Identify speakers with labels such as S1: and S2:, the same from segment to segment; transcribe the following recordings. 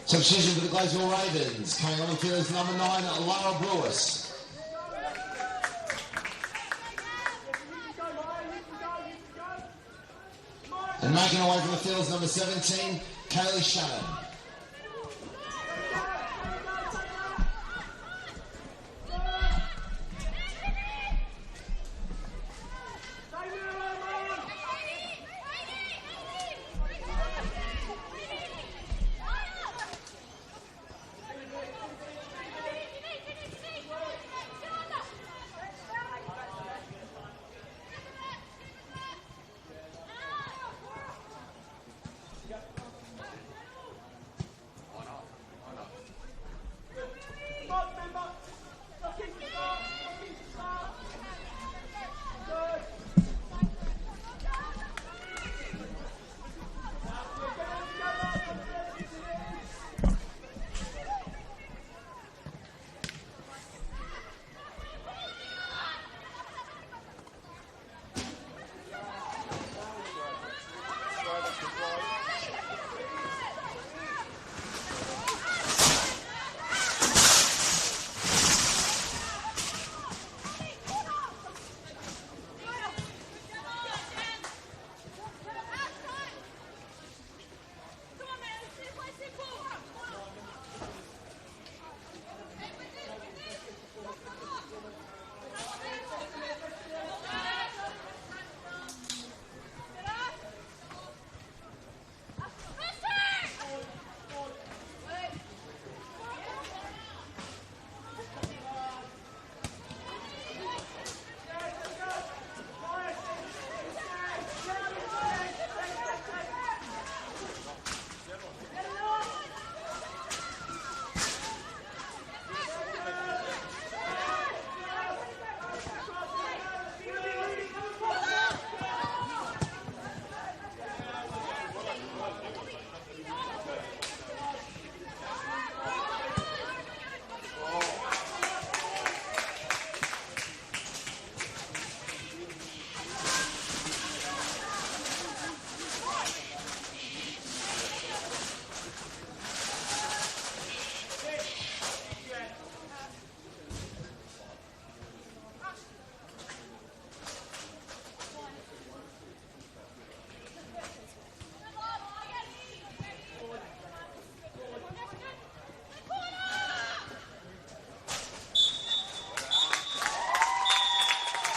S1: Substitution for the Gladesville Ravens. Coming on the field is number 9, Lara Brewis. And making away from the field is number 17, Kaylee Shannon.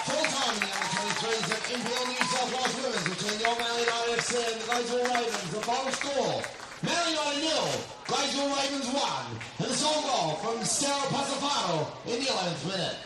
S1: Full-time in the under-23s of NPL New South Wales Women's between the Old Manly United FC and the Gladesville Ravens. The final score, Manly United 0, Gladesville Ravens 1, and the sole goal from Sarah Passafato in the 11th minute.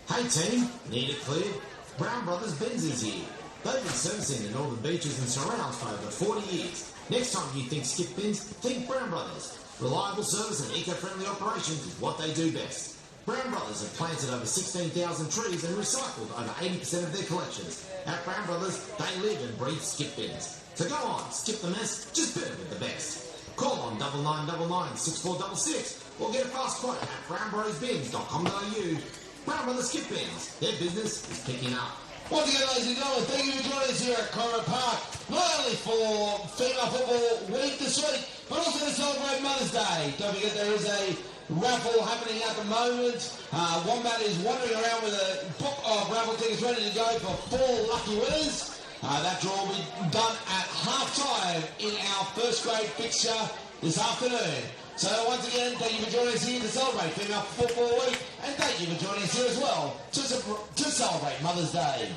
S2: Hey team, need it cleared? Brown Brothers Benzes here. They've been servicing the northern beaches and surrounds for over 40 years. Next time you think skip bins, think Brown Brothers. Reliable service and eco-friendly operations is what they do best. Brown Brothers have planted over 16,000 trees and recycled over 80% of their collections. At Brown Brothers, they live and breathe skip bins. So go on, skip the mess, just burn with the best. Call on 9999 6466 or get a fast quote at brownbrothersbins.com.au. Brown Brothers Skip Bins, their business is picking up.
S1: Once again, ladies and gentlemen, thank you for joining us here at Corona Park, not only for Female Football Week this week, but also to celebrate Mother's Day. Don't forget there is a raffle happening at the moment. Wombat is wandering around with a book of raffle tickets ready to go for 4 lucky winners. That draw will be done at half-time in our first grade fixture this afternoon. So once again, thank you for joining us here to celebrate Female Football Week, and thank you for joining us here as well to celebrate Mother's Day.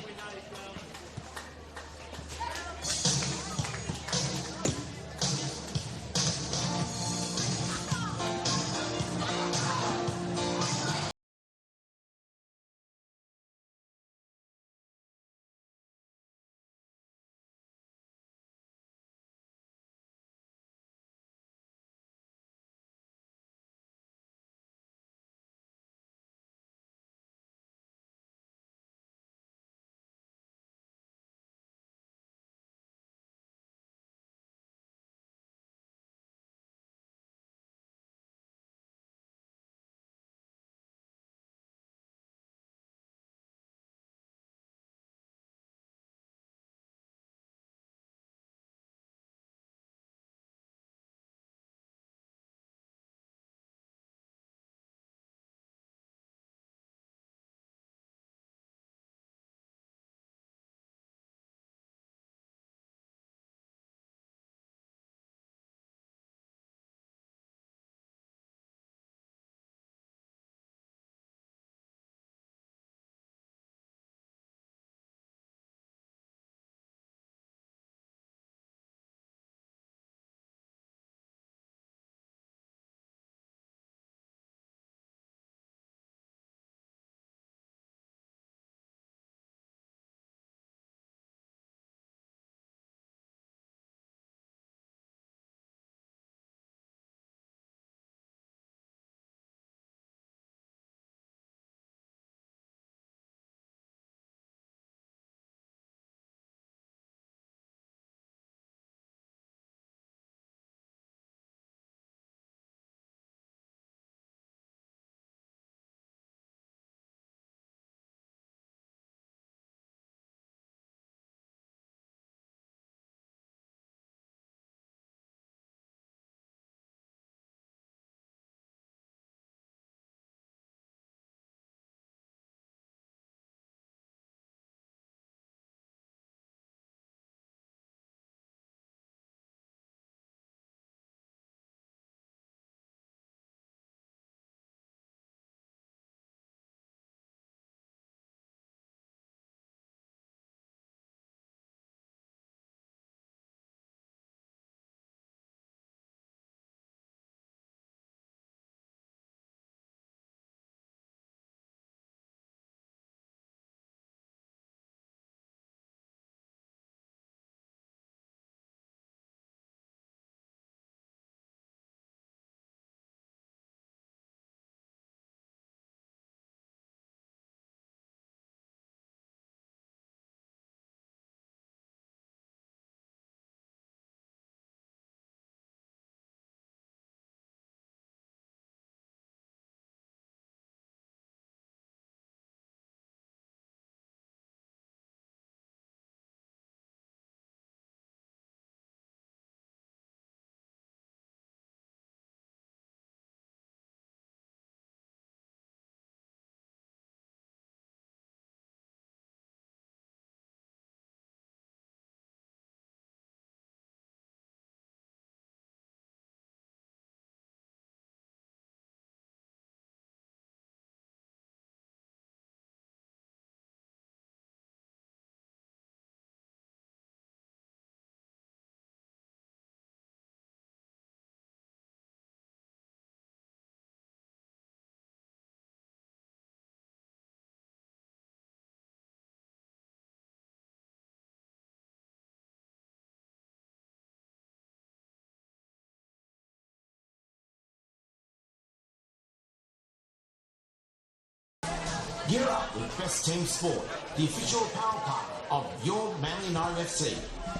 S2: Gear up with Best Team Sport, the official apparel partner of your Manly United FC.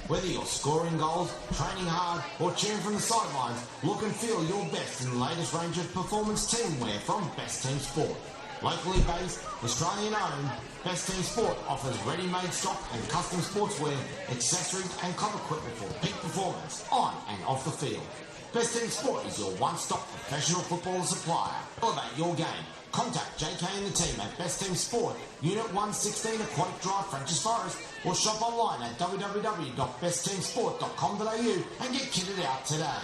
S2: Whether you're scoring goals, training hard, or cheering from the sidelines, look and feel your best in the latest range of performance team wear from Best Team Sport. Locally based, Australian owned, Best Team Sport offers ready-made stock and custom sportswear, accessories and club equipment for peak performance on and off the field. Best Team Sport is your one-stop professional football supplier. Elevate your game. Contact JK and the team at Best Team Sport, Unit 116 Aquatic Drive, Frenchs Forest, or shop online at www.bestteamsport.com.au and get kitted out today.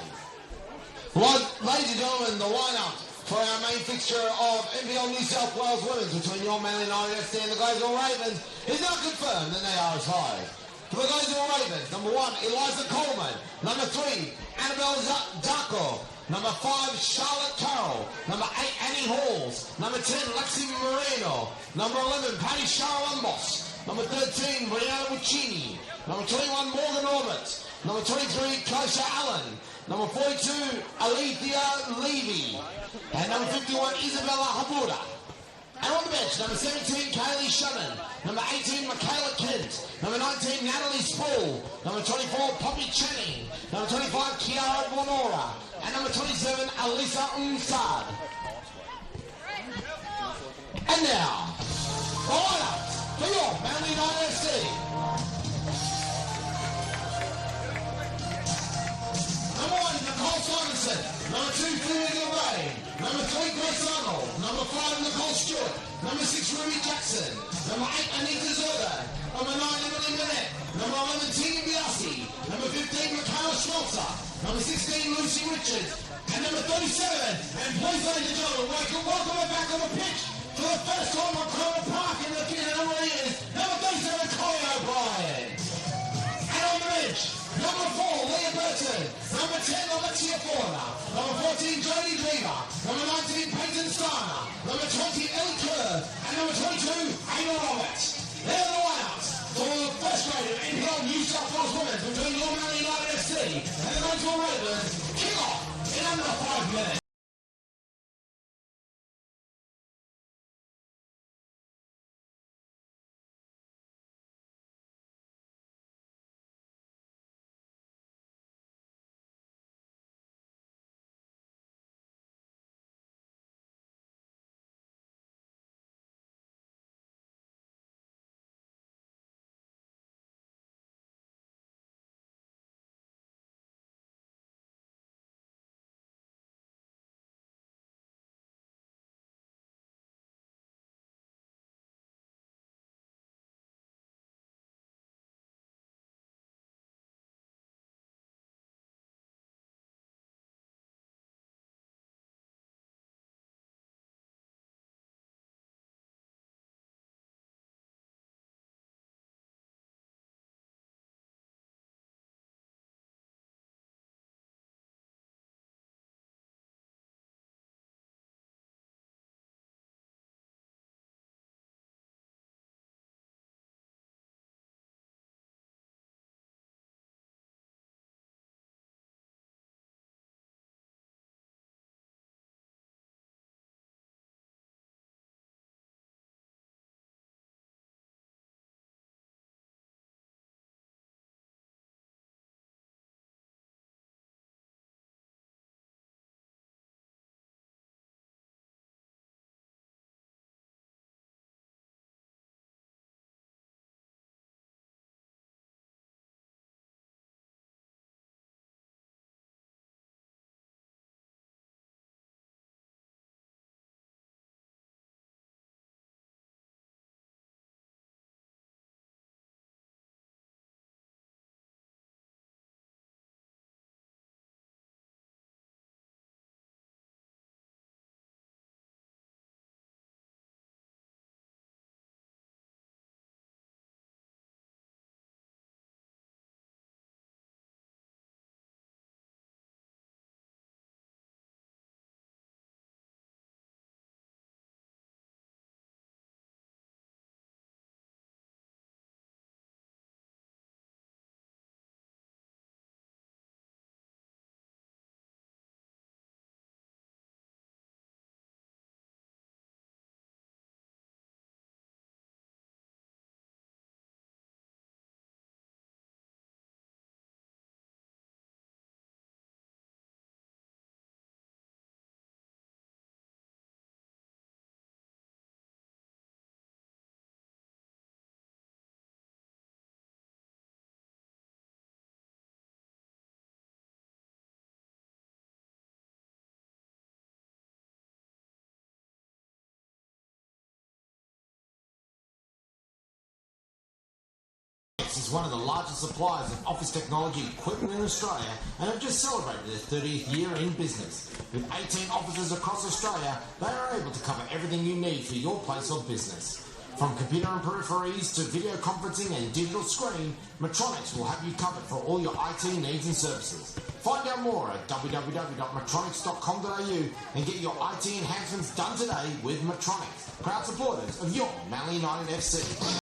S1: Right, ladies and gentlemen, the lineup for our main fixture of NPL New South Wales Women's between your Manly United FC and the Gladesville Ravens is now confirmed and they are as follows. For the Gladesville Ravens, number 1, Eliza Coleman. Number 3, Annabelle Darko. Number 5, Charlotte Carroll. Number 8, Annie Halls. Number 10, Lexi Moreno. Number 11, Patty Charalambos. Number 13, Brianna Muccini. Number 21, Morgan Roberts. Number 23, Kosha Allen. Number 42, Alethea Levy. And number 51, Isabella Habura. And on the bench, number 17, Kaylee Shannon. Number 18, Michaela Kent. Number 19, Natalie Spall. Number 24, Poppy Channing. Number 25, Kiara Bonora. And number 27, Alisa Unsad. And now, the lineups for your Manly United FC. Number 1, Nicole Simonson. Number 2, Julie Gilbane. Number 3, Grace Arnold. Number 5, Nicole Stewart. Number 6, Ruby Jackson. Number 8, Anita Zorda. Number 9, Emily Bennett. Number 11, Tina Biasi. Number 15, Michaela Schmelzer. Number 16, Lucy Richards. And number 37, and please, ladies and gentlemen, welcome her back on the pitch for the first time on Cromer Park in the number of years. Number 37, Colin O'Brien. And on the bench, number 4, Leah Burton. Number 10, Alexia Forna. Number 14, Jodie Dreamer. Number 19, Peyton Starner. Number 20, Ellie Kerr. And number 22, Amy Roberts. They're the lineups for the first grade of NPL New South Wales Women's between your Manly United FC and the Gladesville Ravens. Kick off in under 5 minutes.
S2: is one of the largest suppliers of office technology equipment in Australia and have just celebrated their 30th year in business. With 18 offices across Australia, they are able to cover everything you need for your place or business. From computer and peripheries to video conferencing and digital screen, Metronics will have you covered for all your IT needs and services. Find out more at www.metronics.com.au and get your IT enhancements done today with Metronics, proud supporters of your Manly United FC.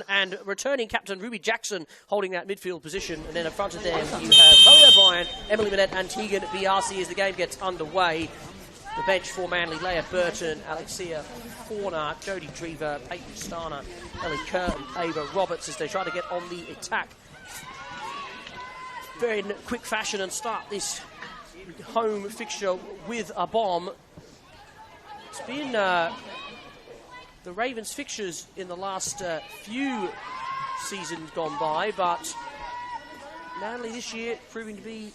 S3: And returning captain Ruby Jackson holding that midfield position. And then in front of them you have Chloe O'Brien, Emily Minette and Tegan BRC as the game gets underway. The bench for Manly: Leah Burton, Alexia Fauna, Jodie Drever, Peyton Starner, Ellie Curtin, Ava Roberts as they try to get on the attack. Very quick fashion and start this home fixture with a bomb. It's been the Ravens' fixtures in the last few seasons gone by, but Manly this year proving to be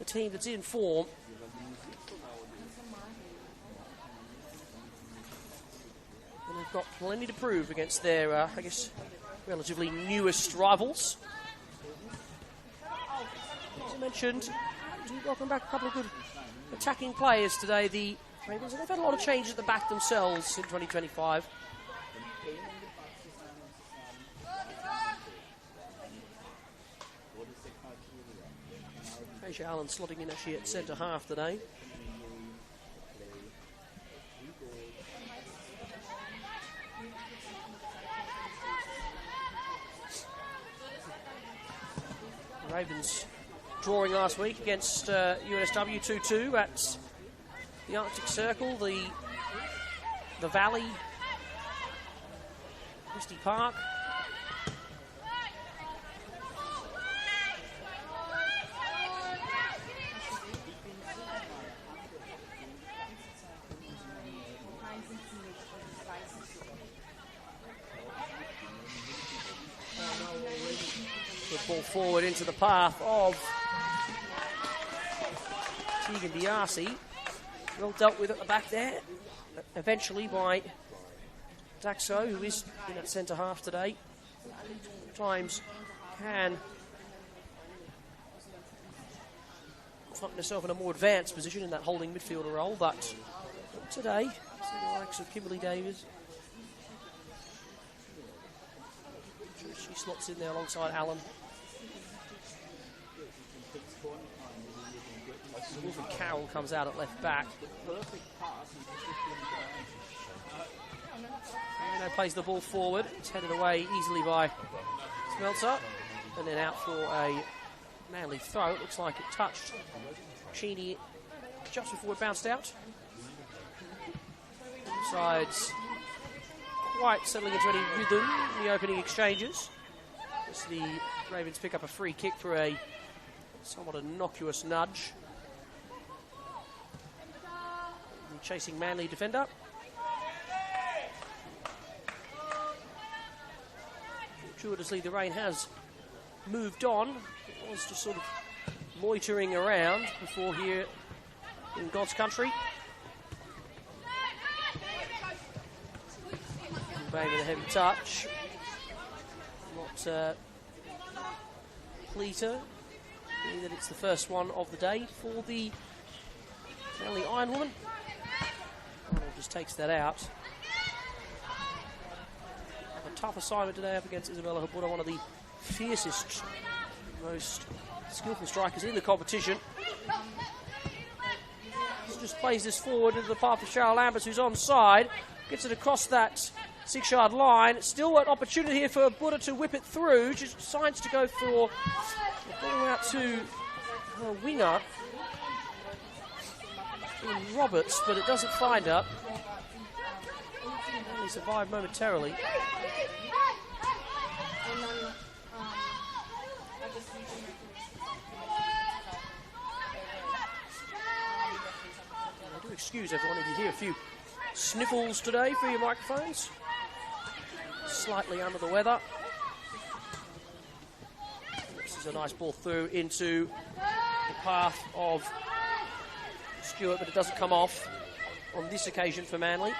S3: a team that's in form. And they've got plenty to prove against their, I guess, relatively newest rivals. I mentioned, do welcome back a couple of good attacking players today. The Ravens, they've had a lot of changes at the back themselves in 2025. Asia Allen slotting in actually at centre half today. The Ravens drawing last week against UNSW 2-2 at the Arctic Circle, the Valley, Christie Park. Ball forward into the path of Tegan Diarcy. Well dealt with at the back there. Eventually by Daxo, who is in that centre half today. Times can find herself in a more advanced position in that holding midfielder role, but today, see the likes of Kimberly Davis. She slots in there alongside Allen. Wilfred Carroll comes out at left back. Reno plays the ball forward. It's headed away easily by Smeltzer. And then out for a Manly throw. It looks like it touched Cheney just before it bounced out. Sides quite settling into any rhythm in the opening exchanges. As the Ravens pick up a free kick for a somewhat innocuous nudge. The chasing Manly defender. Fortuitously, the rain has moved on. It was just sort of loitering around before here in God's country. Bang with a heavy touch. Not Pleater. That it's the first one of the day for the Manly Ironwoman. Arnold just takes that out. A tough assignment today up against Isabella Habuda, one of the fiercest, most skillful strikers in the competition. Just plays this forward into the path of Cheryl Lambert, who's onside. Gets it across that 6-yard line. Still an opportunity here for Buddha to whip it through. She decides to go for the ball out to her winger in Roberts, but it doesn't find her. Only survived momentarily. I do excuse everyone if you hear a few sniffles today for your microphones. Slightly under the weather. This is a nice ball through into the path of Stewart, but it doesn't come off on this occasion for Manly.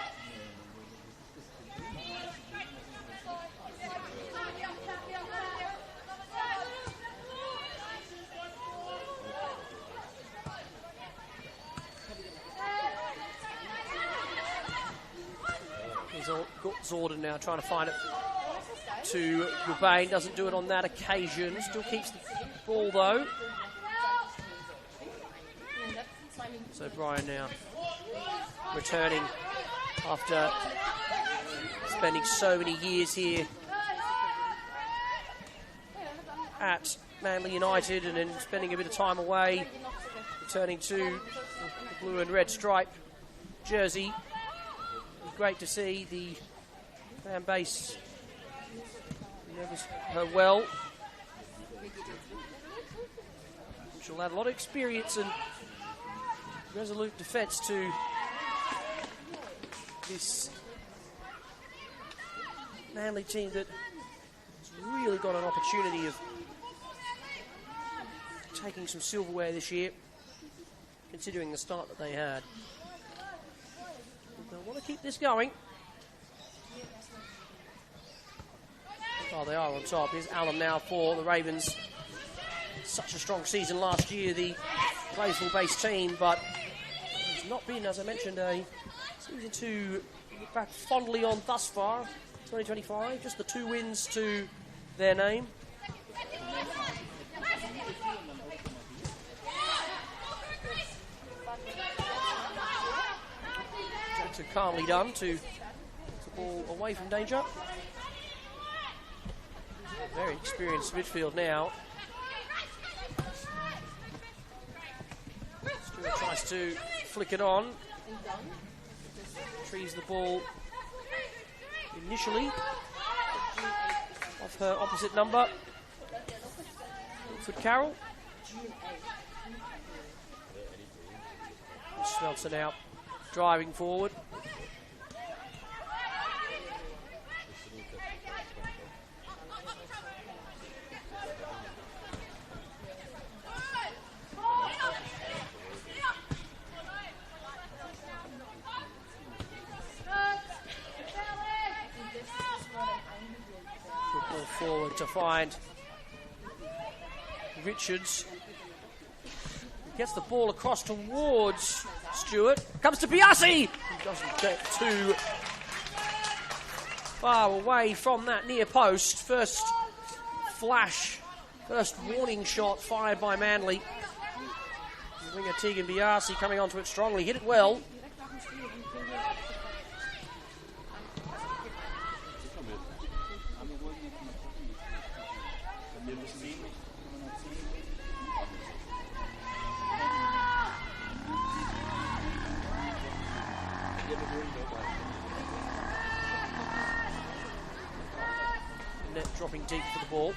S3: Zorden now trying to find it to Goubain. Doesn't do it on that occasion. Still keeps the ball though. So Brian now returning after spending so many years here at Manly United and then spending a bit of time away, returning to the blue and red stripe jersey. Great to see the fan base remembers her well. She'll add a lot of experience and resolute defence to this Manly team that has really got an opportunity of taking some silverware this year, considering the start that they had. They'll want to keep this going. Oh, they are on top. Here's Allen now for the Ravens. such a strong season last year, the Gladesville-based team, but it's not been, as I mentioned, a season to look back fondly on thus far. 2025, just the 2 wins to their name. Too calmly done to get the ball away from danger. Very experienced midfield now. Stewart tries to flick it on. Retrieves the ball initially off her opposite number. Wilfred Carroll. Smeltzer now driving forward. Good ball forward to find Richards. Gets the ball across towards Stewart. Comes to Biasi. He doesn't get too far away from that near post. First flash, first warning shot fired by Manly. Winger Tegan Biasi coming onto it strongly. Hit it well. Net dropping deep for the ball.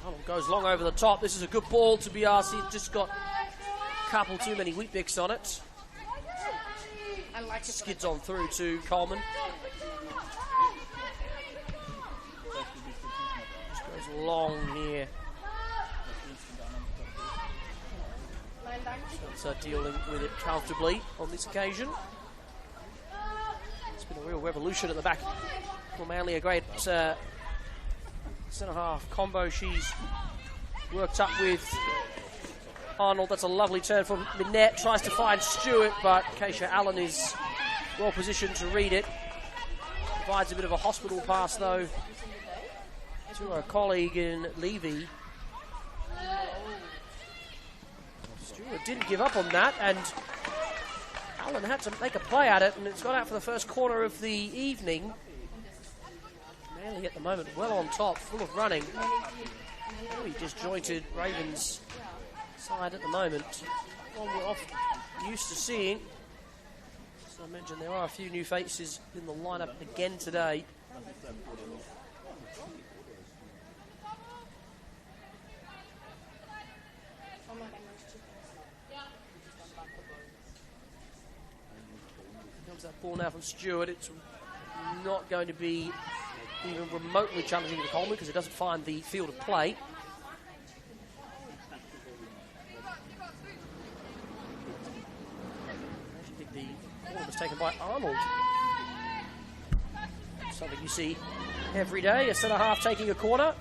S3: Arnold goes long over the top. This is a good ball to Biasi. Just got a couple too many wheat bix on it. Skids on through to Coleman. Just goes long here. So dealing with it comfortably on this occasion. It's been a real revolution at the back for Manly. A great centre-half combo she's worked up with Arnold. That's a lovely turn from Minette. Tries to find Stewart, but Keisha Allen is well positioned to read it. Provides a bit of a hospital pass, though, to her colleague in Levy. Stewart didn't give up on that, and Allen had to make a play at it, and it's got out for the first corner of the evening. Manly at the moment well on top, full of running. Very disjointed Ravens side at the moment. One we're often used to seeing. So I mentioned there are a few new faces in the lineup again today. Comes that ball now from Stewart. It's not going to be even remotely challenging to Coleman because it doesn't find the field of play. I think the corner was taken by Arnold. Something you see every day, a centre-half taking a corner.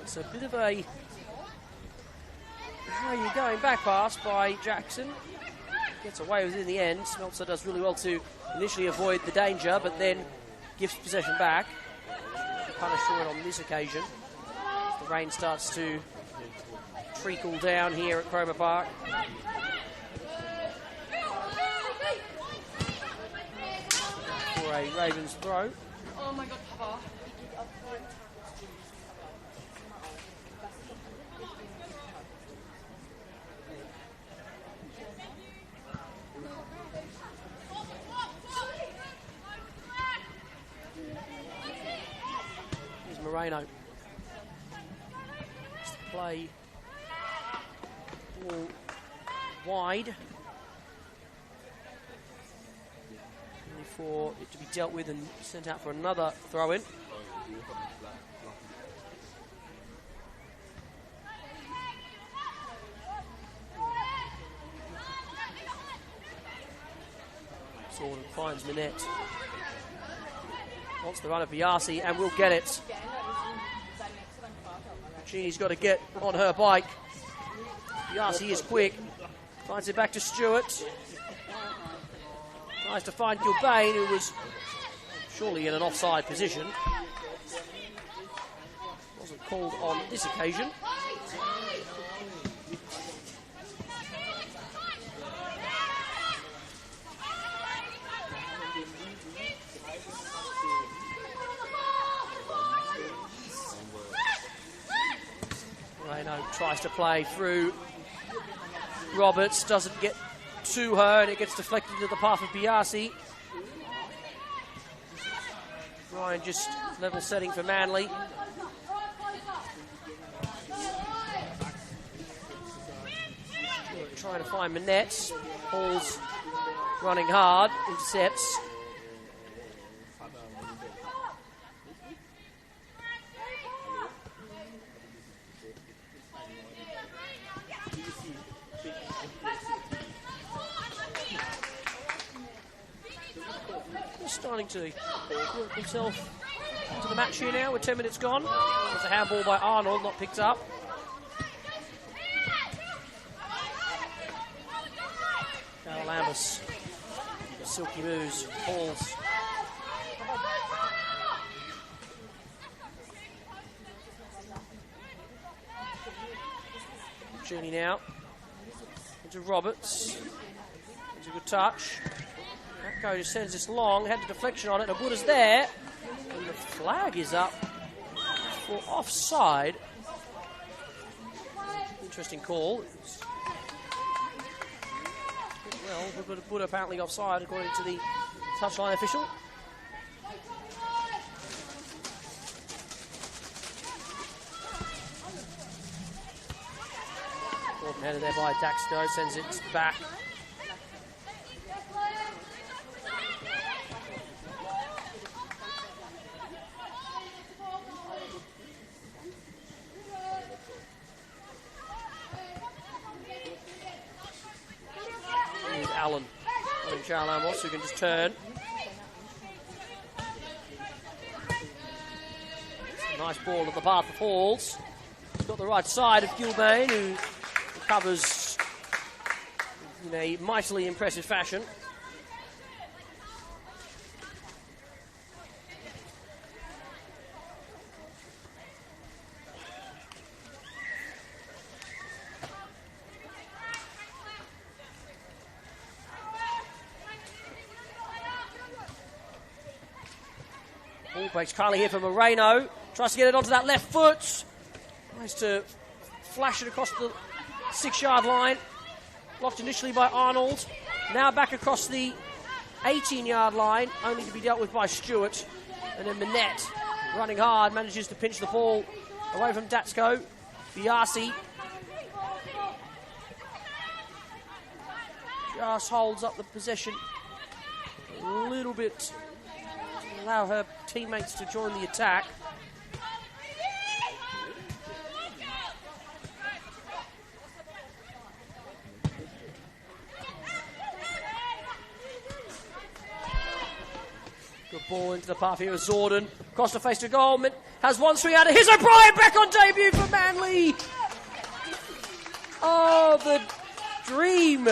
S3: It's a bit of a how you going back pass by Jackson. Gets away with it in the end. Smeltzer does really well to initially avoid the danger, but then gives possession back. Punished for it on this occasion. The rain starts to trickle down here at Cromer Park. For a Ravens throw.
S4: Oh my God, Papa.
S3: Moreno. Play ball wide. Only for it to be dealt with and sent out for another throw-in. Jordan finds Minette. Wants the run of Biasi and will get it. Gini's got to get on her bike. Biasi is quick. Finds it back to Stewart. Tries to find Gilbane, who was surely in an offside position. Wasn't called on this occasion. Moreno tries to play through Roberts, doesn't get to her, and it gets deflected into the path of Biasi. Ryan just level setting for Manly. Trying to find Minette. Paul's running hard, intercepts. Starting to work himself into the match here now with 10 minutes gone. There's a handball by Arnold, not picked up. Carol Lambus. Silky moves. Balls. Journey now. Into Roberts. It's a good touch. Go just sends this long, had the deflection on it, and Buddha's there, and the flag is up for offside. Interesting call. Well, Buddha apparently offside according to the touchline official. Gordon headed there by Daxco, sends it back. Allen. Charles Amos, who can just turn. Nice ball at the path of Halls. He's got the right side of Gilbane, who recovers in a mightily impressive fashion. Ball breaks kindly here for Moreno. Tries to get it onto that left foot. Tries to flash it across the 6-yard line. Blocked initially by Arnold. Now back across the 18-yard line, only to be dealt with by Stewart. And then Minette, running hard, manages to pinch the ball away from Datsko. Biasi just holds up the possession a little bit to allow her teammates to join the attack. Good ball into the path here of Zordon. Across the face to goal. Has one swing out of his. O'Brien back on debut for Manly. Oh, the dream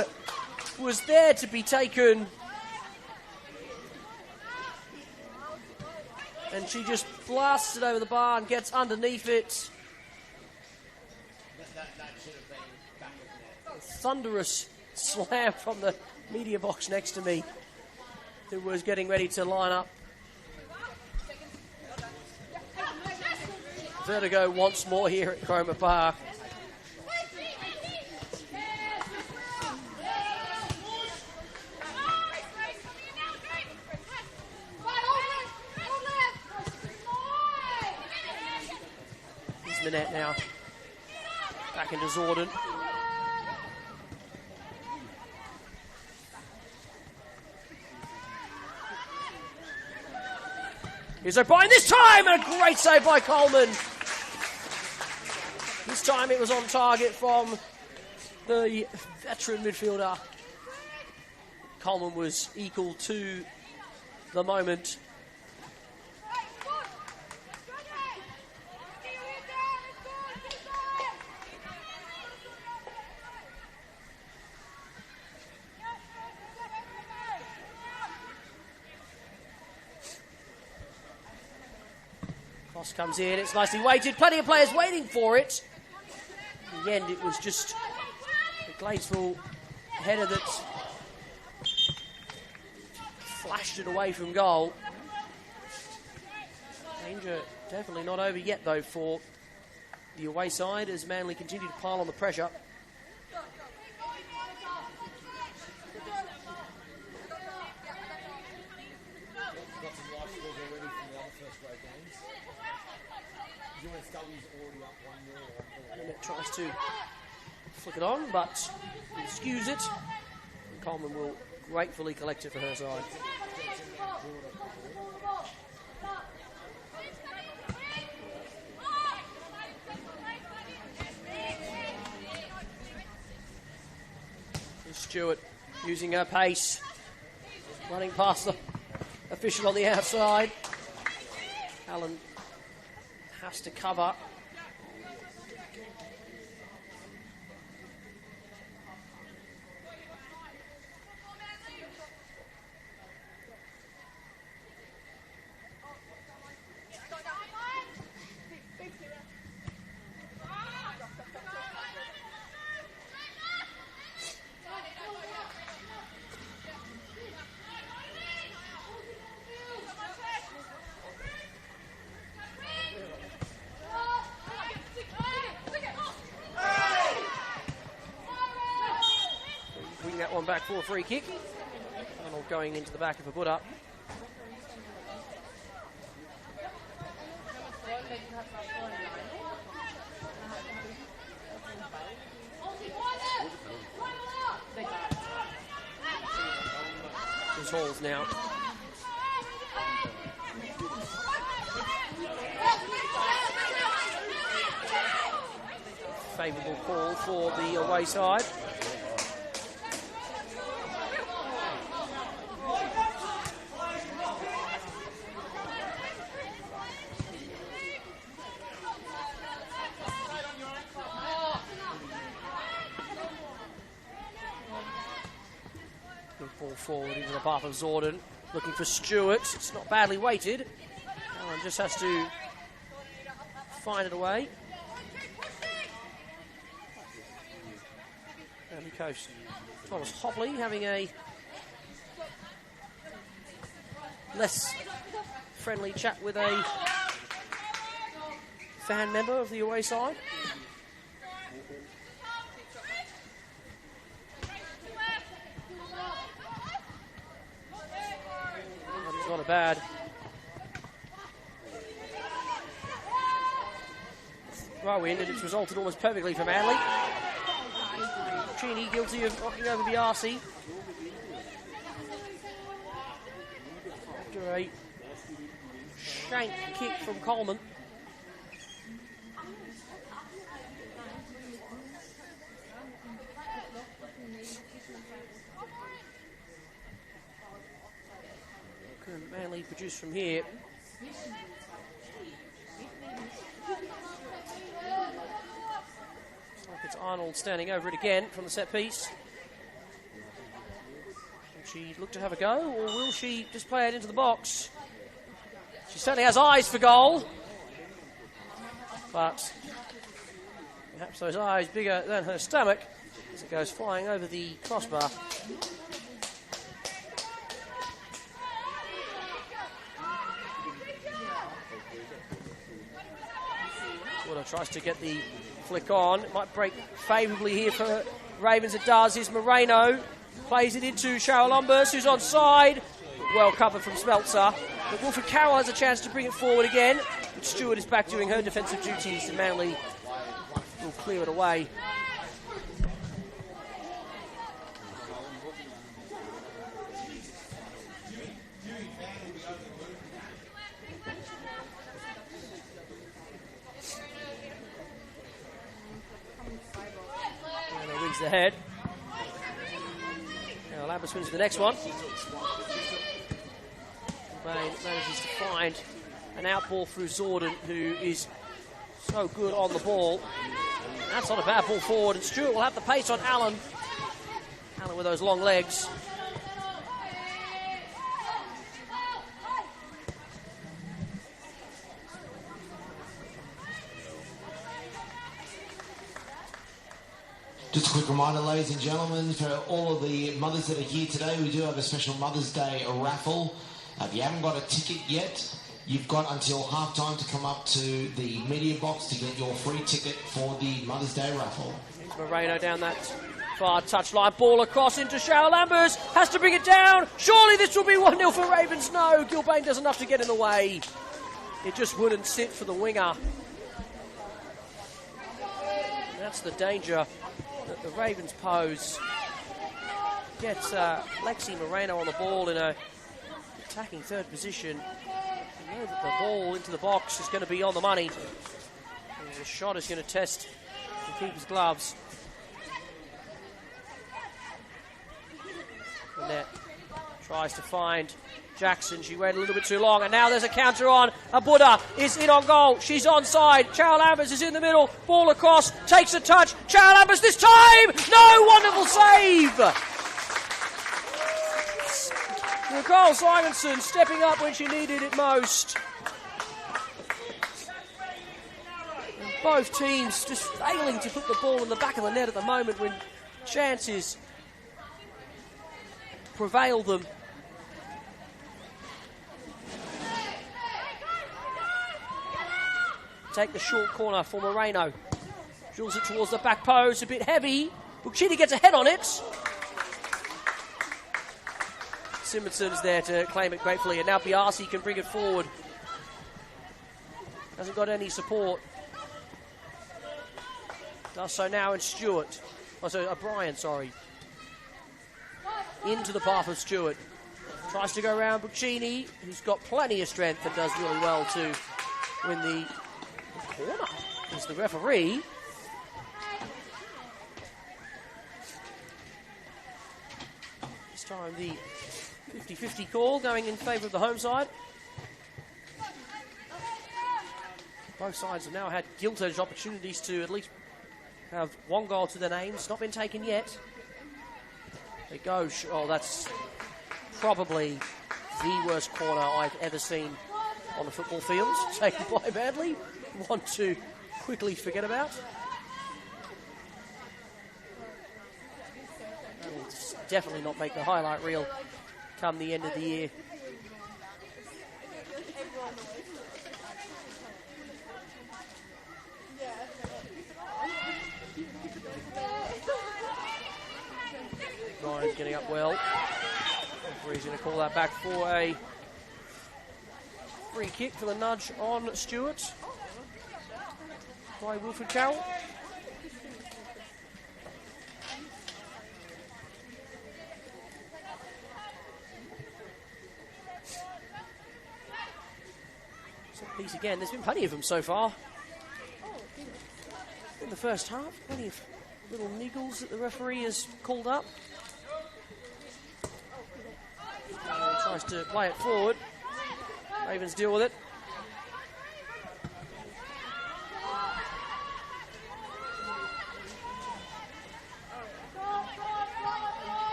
S3: was there to be taken. And she just blasts it over the bar and gets underneath it. Thunderous slam from the media box next to me, who was getting ready to line up. Vertigo once more here at Cromer Park. Minette now. Back into Zorden. Here's O'Brien this time, and a great save by Coleman. This time it was on target from the veteran midfielder. Coleman was equal to the moment. Cross comes in, it's nicely weighted, plenty of players waiting for it. In the end, it was just the Gladesville header that flashed it away from goal. Danger definitely not over yet, though, for the away side as Manly continue to pile on the pressure. And it tries to flick it on, but skews it. And Coleman will gratefully collect it for her side. Stewart using her pace, running past the official on the outside. Allen has to cover. One back for a free kick. Arnold going into the back of a put up. There's Halls now. Favourable call for the away side. Forward into the path of Zorden, looking for Stewart. It's not badly weighted. Allen just has to find it away. And the coast. Thomas Hopley having a less friendly chat with a fan member of the away side. Not a bad throw in, and it's resulted almost perfectly for Manly. Cheney guilty of knocking over the RC. After a shank kick from Coleman. Manly produced from here. Looks like it's Arnold standing over it again from the set piece. Will she look to have a go, or will she just play it into the box? She certainly has eyes for goal, but perhaps those eyes bigger than her stomach as it goes flying over the crossbar. Tries to get the flick on. It might break favourably here for Ravens. It does. Here's Moreno. Plays it into Cheryl Lumbers, who's onside. Well covered from Smeltzer. But Wilfred Carroll has a chance to bring it forward again. But Stewart is back doing her defensive duties, and Manly will clear it away. And wins the head. Now Lambus wins the next one. Bain manages to find an outball through Zorden, who is so good on the ball. That's not a bad ball forward, and Stewart will have the pace on Allen. Allen with those long legs.
S1: Just a quick reminder, ladies and gentlemen, for all of the mothers that are here today, we do have a special Mother's Day raffle. If you haven't got a ticket yet, you've got until half-time to come up to the media box to get your free ticket for the Mother's Day raffle.
S3: Moreno down that far touchline. Ball across into Cheryl Lambers. Has to bring it down. Surely this will be 1-0 for Ravens. No, Gilbane does enough to get in the way. It just wouldn't sit for the winger. And that's the danger that the Ravens pose. Get Lexi Moreno on the ball in a attacking third position. You know that the ball into the box is going to be on the money. And the shot is going to test the keeper's gloves. Annette tries to find Jackson. She waited a little bit too long, and now there's a counter on. Abuda is in on goal. She's onside. Charles Lambers is in the middle. Ball across. Takes a touch. Charles Lambers this time. No, wonderful save. Nicole Simonson stepping up when she needed it most. And both teams just failing to put the ball in the back of the net at the moment when chances prevail them. Take the short corner for Moreno. Drills it towards the back post, a bit heavy. Buccini gets a head on it. Simonson's there to claim it gratefully, and now Biasi can bring it forward. Hasn't got any support. Does so now in Stewart. Oh, so O'Brien, sorry. Into the path of Stewart. Tries to go around Buccini, who's got plenty of strength and does really well to win the corner. Is the referee. This time the 50-50 call going in favour of the home side. Both sides have now had gilt-edged opportunities to at least have one goal to their names. Not been taken yet. There goes. Oh, that's probably the worst corner I've ever seen on a football field. Taken by badly. One to quickly forget about. It'll definitely not make the highlight reel come the end of the year. Ryan's getting up well. Referee's going to call that back for a free kick for the nudge on Stewart by Wilfred Carroll. Set piece again. There's been plenty of them so far in the first half. Plenty of little niggles that the referee has called up. Tries to play it forward. Ravens deal with it.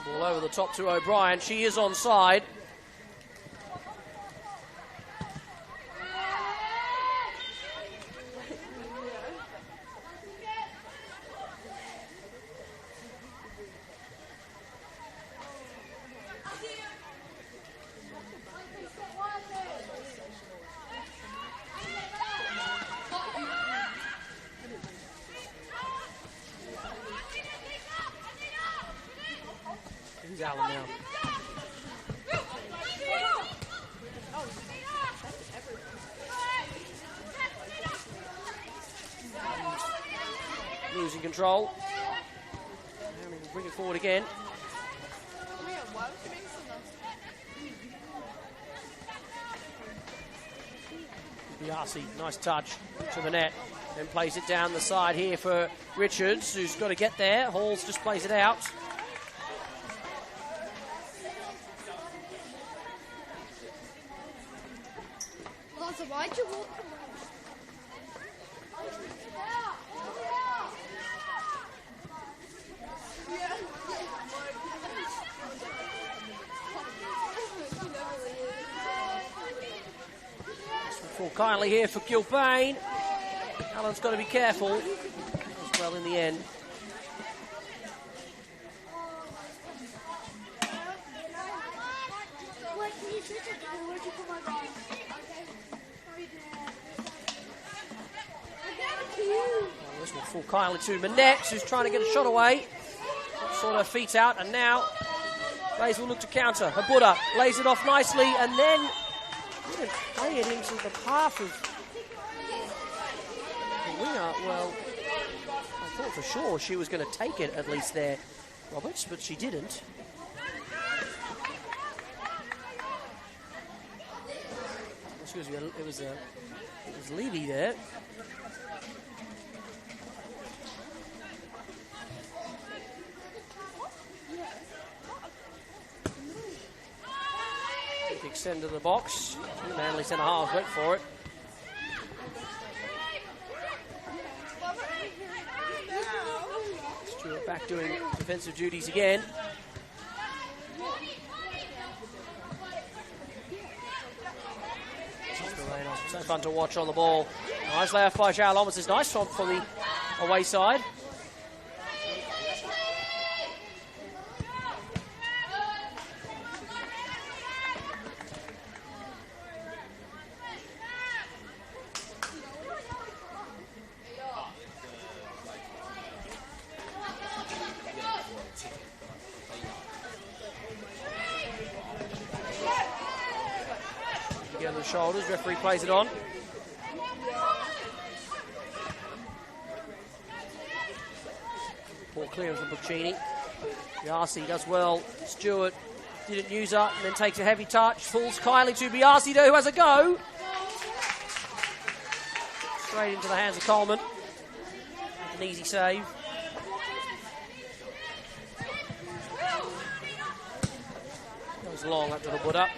S3: Ball over the top to O'Brien. She is onside. Allen now. losing control. And we'll bring it forward again. Biasi, nice touch to the net. Then plays it down the side here for Richards, who's got to get there. Halls just plays it out. Full kindly here for Gilbane. Allen's got to be careful as well in the end. This one full kindly to Manette, who's trying to get a shot away. Sort her feet out, and now Blaze will look to counter. Habuda lays it off nicely, and then didn't play it into the path of the winger. Well, I thought for sure she was going to take it at least there, Roberts, but she didn't. Excuse me, it was Levy there. Extend to the box. Manly centre halves went for it. Stewart back doing defensive duties again. So fun to watch on the ball. Nice layoff by Zhao Lomas. Is nice from the away side. Shoulders, referee plays it on. Poor clearance from Buccini. Biasi does well. Stewart didn't use up and then takes a heavy touch. Falls kindly to Biasi though, who has a go. Straight into the hands of Coleman. An easy save. Goes long up to the Buddha.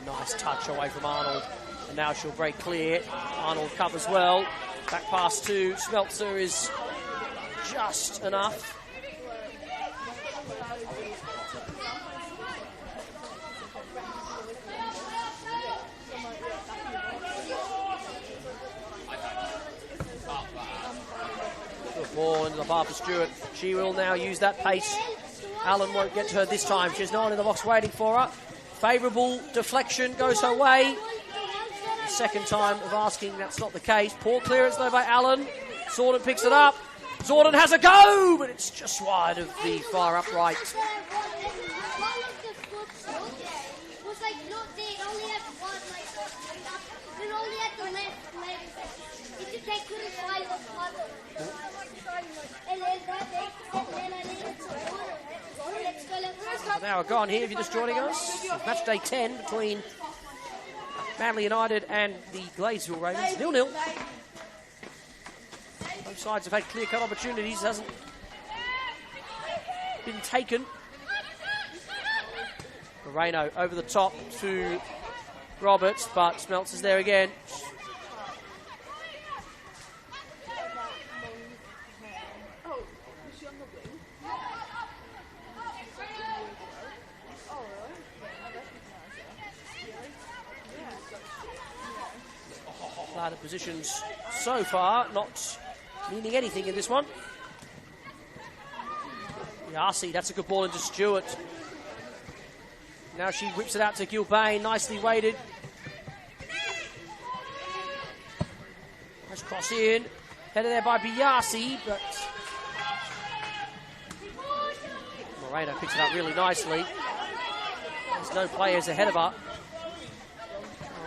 S3: A nice touch away from Arnold, and now she'll break clear. Arnold covers well. Back pass to Smeltzer is just enough. Good ball into the path of Stewart. She will now use that pace. Allen won't get to her this time. She's no one in the box waiting for her. Favourable deflection goes her way. The second time of asking, that's not the case. Poor clearance though by Allen. Zorden picks it up. Zorden has a go, but it's just wide of the far upright. An hour gone here if you're just joining us. Match day 10 between Manly United and the Gladesville Ravens. 0-0. Both sides have had clear-cut opportunities. Hasn't been taken. Moreno over the top to Roberts, but Smeltz is there again. The positions so far not meaning anything in this one. Biasi, that's a good ball into Stewart. Now she whips it out to Gilbane, nicely weighted. Nice cross in, headed there by Biasi, but Moreno picks it up really nicely. There's no players ahead of her.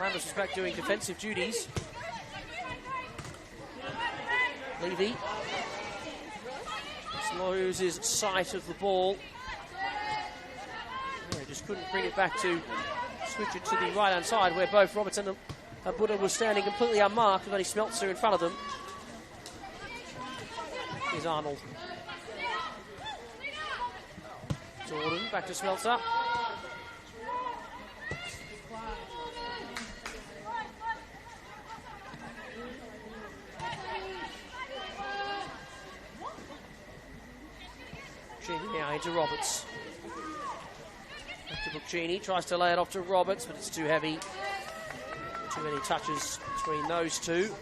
S3: Rambus is back doing defensive duties. Levy. Loses sight of the ball. Yeah, just couldn't bring it back to switch it to the right-hand side where both Robertson and Buddha were standing completely unmarked with only Smeltzer in front of them. Here's Arnold. Jordan back to Smeltzer. Buccini now into Roberts. Back to Buccini, tries to lay it off to Roberts, but it's too heavy. Too many touches between those two.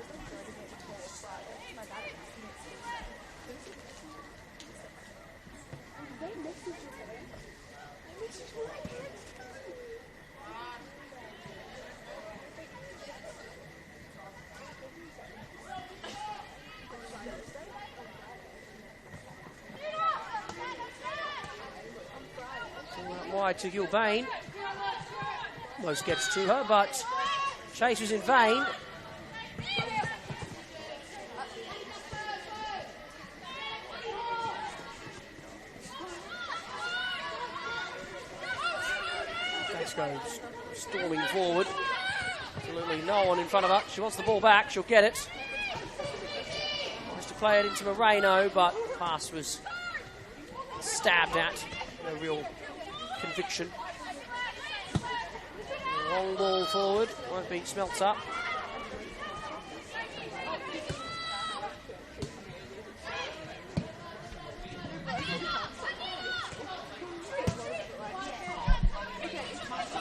S3: Wide to Gilbane. Almost gets to her, but chase was in vain. Banks goes storming forward. Absolutely no one in front of her. She wants the ball back. She'll get it. Wants to play it into Moreno, but pass was stabbed at. No real conviction. Long ball forward, won't be smelt up.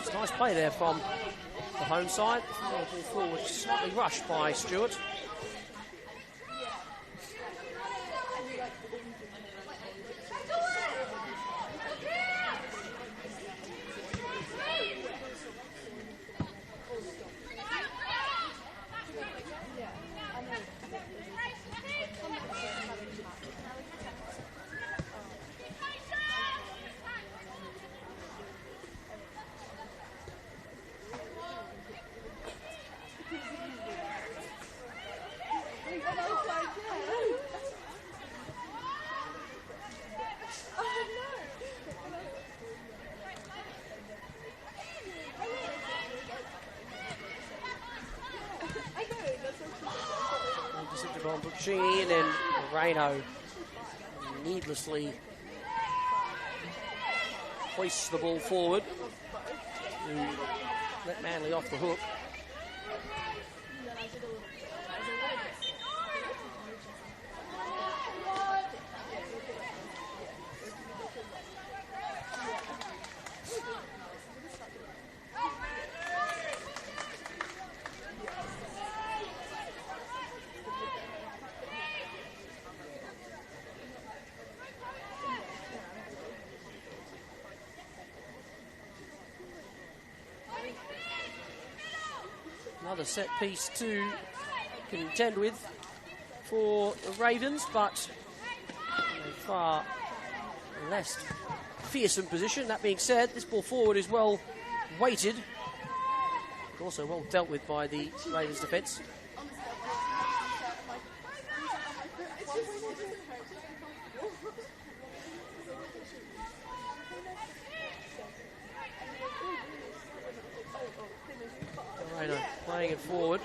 S3: It's a nice play there from the home side. Ball forward, slightly rushed by Stewart. Buccini and then Moreno needlessly hoists the ball forward to let Manly off the hook. Another set piece to contend with for the Ravens, but a far less fearsome position. That being said, this ball forward is well weighted, also well dealt with by the Ravens defence. Playing it forward.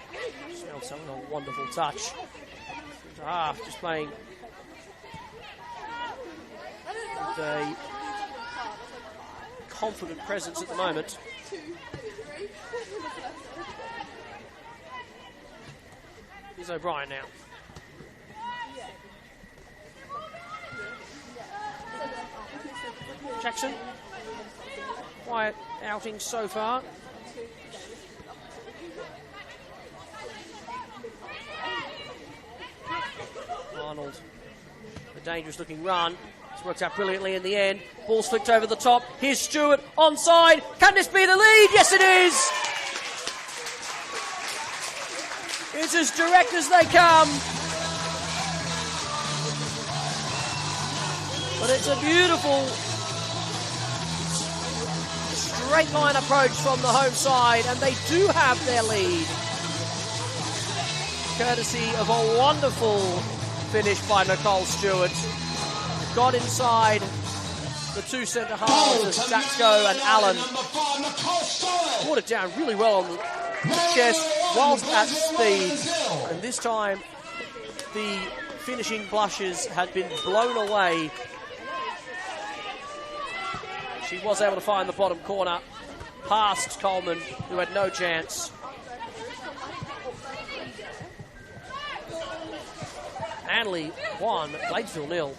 S3: Smells something, a wonderful touch. Just playing with a confident presence at the moment. Here's O'Brien now. Jackson. Quiet outing so far. Arnold, a dangerous looking run. It's worked out brilliantly in the end. Ball's flicked over the top. Here's Stewart, onside. Can this be the lead? Yes, it is. It's as direct as they come. But it's a beautiful straight line approach from the home side, and they do have their lead. Courtesy of a wonderful finish by Nicole Stewart. got inside the two centre halves of Saxco and Allen. Brought it down really well on the chest whilst at speed. And this time the finishing blushes had been blown away. She was able to find the bottom corner past Coleman, who had no chance. Manly 1, Gladesville 0.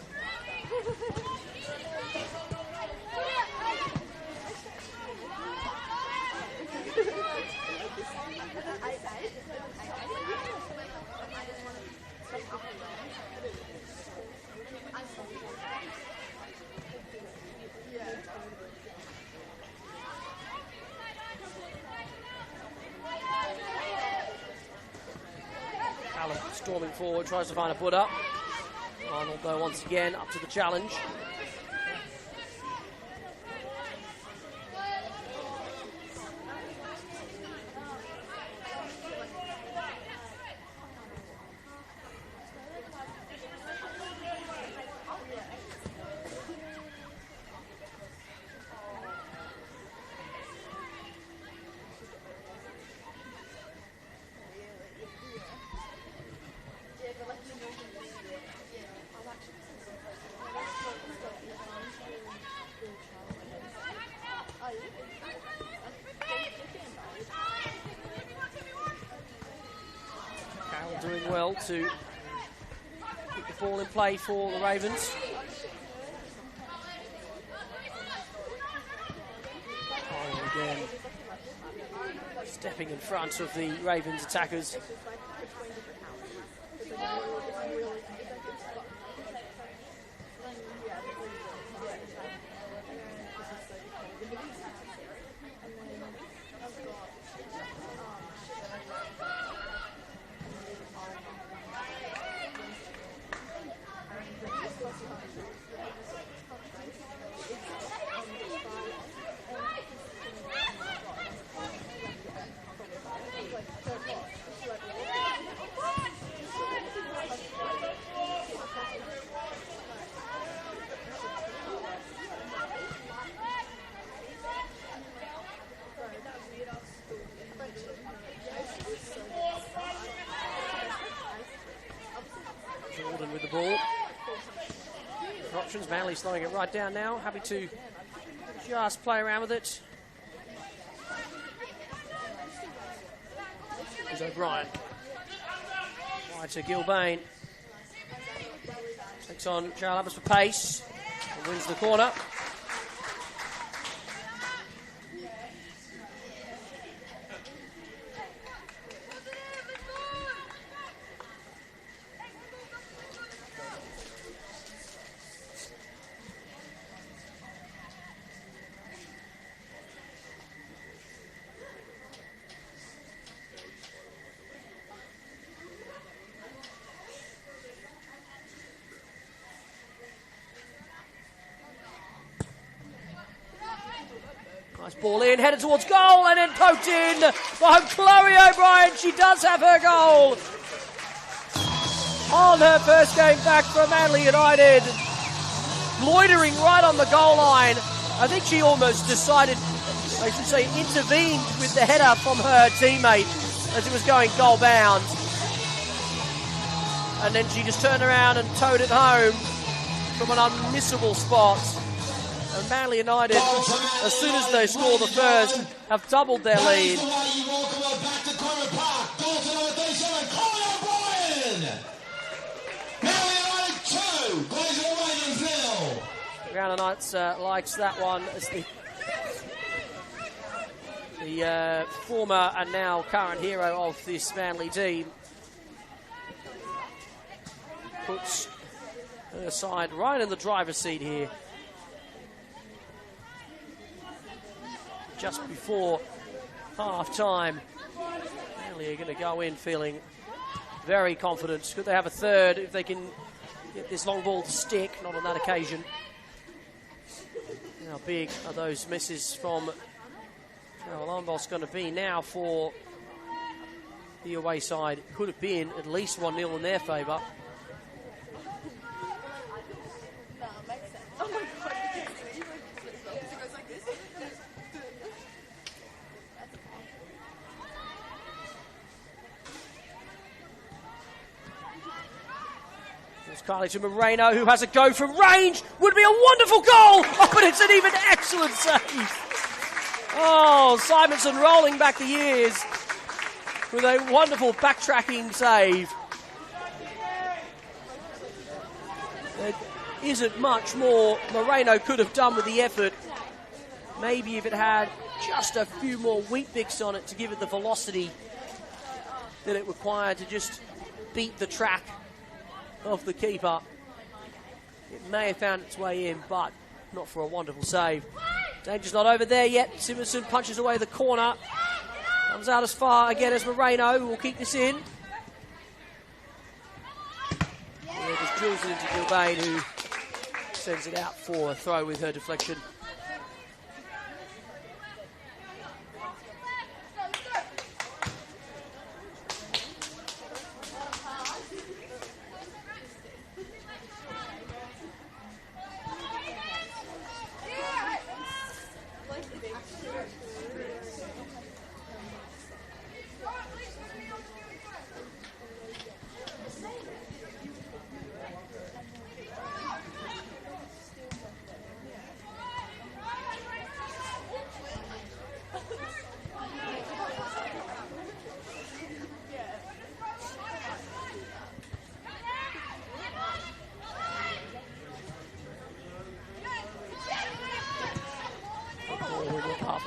S3: Storming forward, tries to find a put up. Arnold, though, once again up to the challenge. Doing well to keep the ball in play for the Ravens. Oh, again, stepping in front of the Ravens attackers. With the ball. Options, Manly slowing it right down now. Happy to just play around with it. Here's O'Brien. Right to Gilbane. Takes on Charles Abbas for pace. And wins the corner. Ball in, headed towards goal, and then poked in by Chloe O'Brien. She does have her goal on her first game back for Manly United. Loitering right on the goal line. I think she almost decided, I should say, intervened with the header from her teammate as it was going goal bound. And then she just turned around and towed it home from an unmissable spot. And Manly United, as soon as they score the first, have doubled their lead. Ground of Knights likes that one as the former and now current hero of this Manly team puts her side right in the driver's seat here. Just before half-time, Manly are going to go in feeling very confident. Could they have a third if they can get this long ball to stick? Not on that occasion. How big are those misses from Alarm Bell's going to be now for the away side? Could have been at least 1-0 in their favour. Carly to Moreno, who has a go from range. Would be a wonderful goal, but it's an even excellent save. Oh, Simonson rolling back the years with a wonderful backtracking save. There isn't much more Moreno could have done with the effort. Maybe if it had just a few more wheat bix on it to give it the velocity that it required to just beat the track of the keeper. It may have found its way in, but not for a wonderful save. Danger's not over there yet. Simonson punches away the corner. Comes out as far again as Moreno, who will keep this in. And just drills it into Gilbane, who sends it out for a throw with her deflection.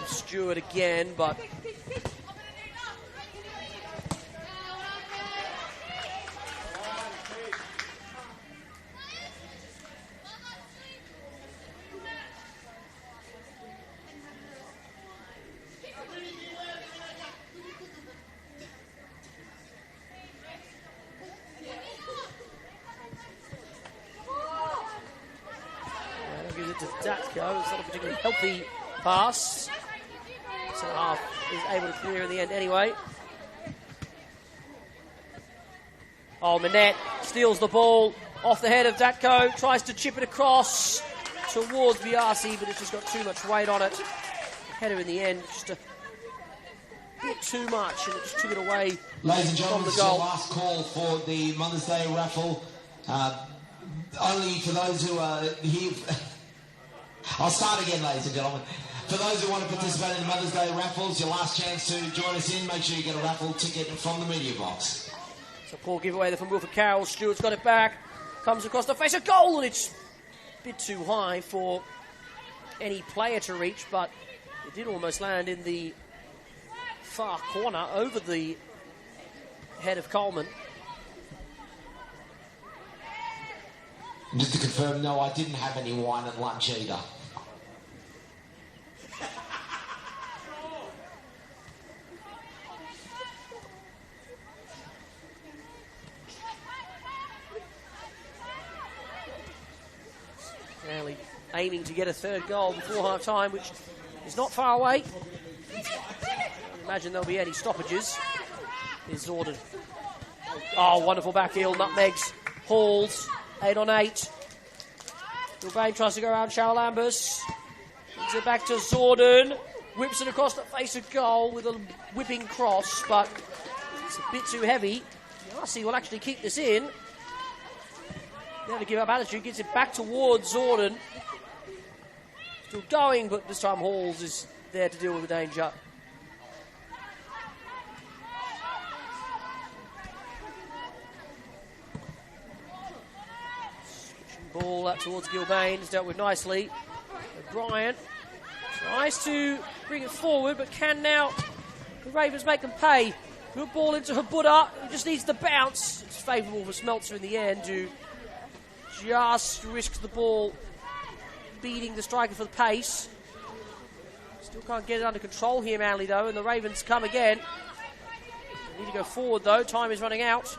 S3: Stewart again, but gives it to Datko. It's not a particularly healthy pass. Half is able to clear in the end anyway. Oh, Manette steals the ball off the head of Datko, tries to chip it across towards Biasi, but it's just got too much weight on it. Header in the end, just a bit too much, and it just took it away.
S1: Ladies and gentlemen,
S3: from the
S1: this is
S3: goal.
S1: your last call for the Mother's Day raffle. Only for those who are here. I'll start again, ladies and gentlemen. For those who want to participate in the Mother's Day raffles, your last chance to join us in. Make sure you get a raffle ticket from the media box.
S3: So poor giveaway there from Wilford Carroll. Stewart's got it back. Comes across the face of goal, and it's a bit too high for any player to reach, but it did almost land in the far corner over the head of Coleman.
S1: And just to confirm, no, I didn't have any wine at lunch either.
S3: Manly aiming to get a third goal before half-time, which is not far away. I imagine there'll be any stoppages. Is ordered. Oh, wonderful back heel, nutmegs, Halls, 8 on 8. Gilbane tries to go around Cheryl Ambers. Brings it back to Zorden. Whips it across the face of goal with a whipping cross, but it's a bit too heavy. Darcy will actually keep this in. Never give up attitude, gets it back towards Zorden. Still going, but this time Halls is there to deal with the danger. Switching ball out towards Gilbane, it's dealt with nicely. O'Brien tries to bring it forward, but can now the Ravens make them pay. Good ball into Habuda, who just needs the bounce. It's favourable for Smeltzer in the end, who just risks the ball beating the striker for the pace. Still can't get it under control here, Manly, though, and the Ravens come again. They need to go forward, though. Time is running out.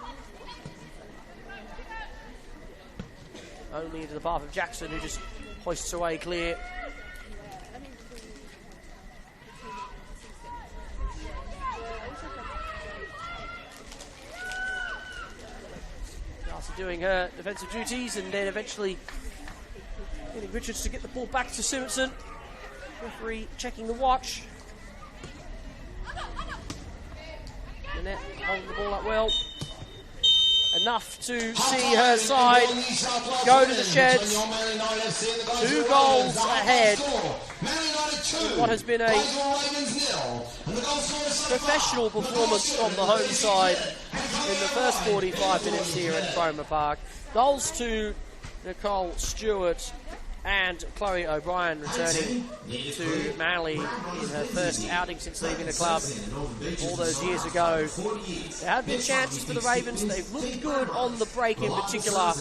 S3: Only into the path of Jackson, who just hoists away clear. Doing her defensive duties, and then eventually getting Richards to get the ball back to Simonson. Referee checking the watch. Nanette holding the ball up well. enough to see her side go to the sheds. 2 goals ahead. What has been a professional performance from the home side in the first 45 minutes here at Cromer Park. Goals to Nicole Stewart and Chloe O'Brien returning to Manly in her first outing since leaving the club all those years ago. There have been chances for the Ravens. They've looked good on the break in particular.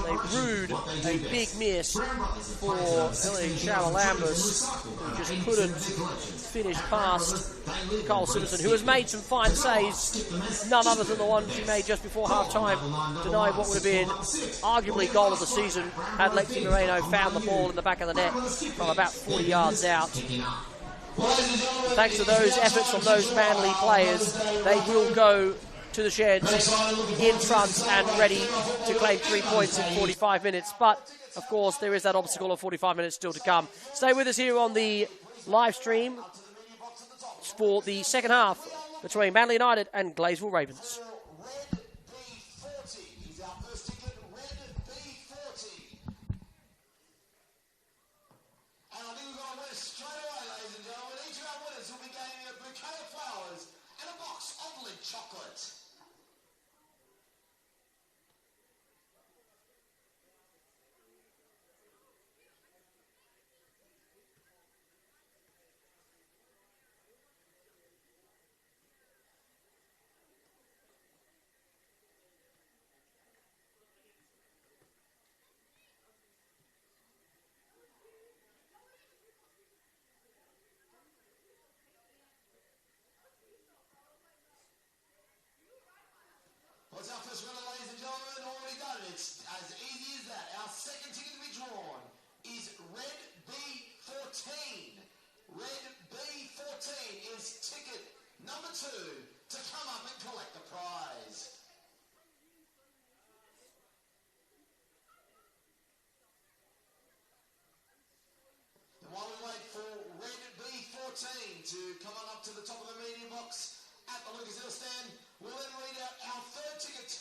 S3: They brewed a big miss for Ellie Shalalambus, who just couldn't finish past Nicole Simpson, who has made some fine saves, none other than the one she made just before half-time, denying what would have been arguably goal of the season had Lexi Moreno found the ball in the back of the net from about 40 yards out. Thanks to those efforts from those Manly players, they will go to the sheds in front and ready to claim 3 points in 45 minutes. But, of course, there is that obstacle of 45 minutes still to come. Stay with us here on the live stream for the second half between Manly United and Gladesville Ravens.
S1: It's our first runner, ladies and gentlemen, already done. It's as easy as that. Our second ticket to be drawn is Red B14. Red B14 is ticket number 2 to come up and collect the prize. And while we wait for Red B14 to come on up to the top of the media box at the Lucas Hill stand, we'll then read out our third ticket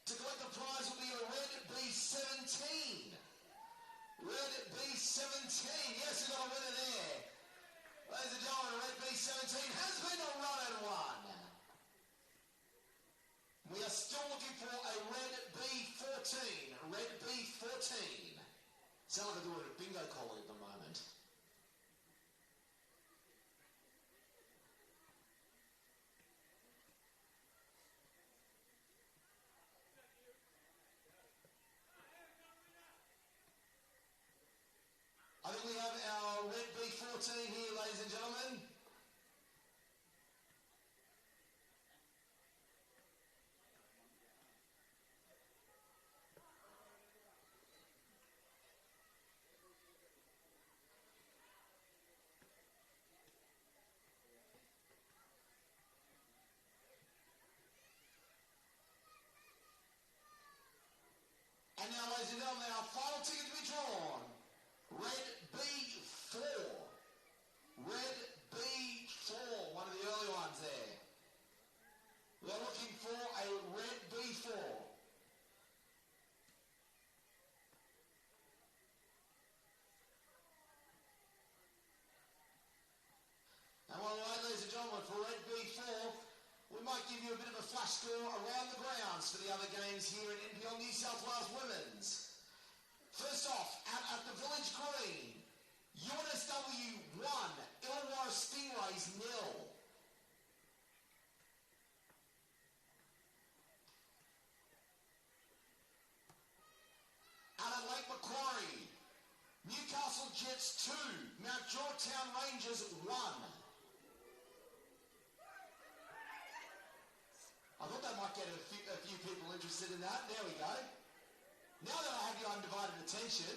S1: to collect the prize. Will be a Red B17. Red B17. Yes, we've got a winner there. Ladies and gentlemen, Red B17 has been a run and one. We are still looking for a Red B14. Red B14. Sound like they're doing a bingo calling at the moment. I think we have our Red B14 here, ladies and gentlemen. And now, ladies and gentlemen, our final ticket to be drawn. Red B4. Red B4. One of the early ones there. We're looking for a Red B4. And while we're waiting, ladies and gentlemen, for Red B4, we might give you a bit of a flash score around the grounds for the other games here in NPL New South Wales Women's. First off, out at the Village Green, UNSW 1, Illawarra Stingrays 0. Out at Lake Macquarie, Newcastle Jets 2, Mount Georgetown Rangers 1. I thought that might get a few people interested in that. There we go. Now that I have your undivided attention,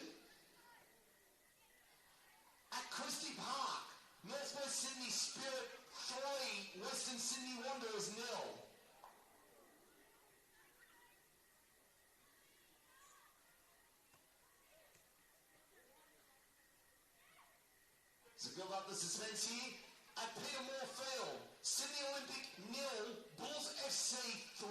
S1: at Christie Park, Northwest Sydney Spirit 3, Western Sydney Wanderers 0. So build up the suspense here. At Peter Moore Field, Sydney Olympic 0, Bulls FC 3.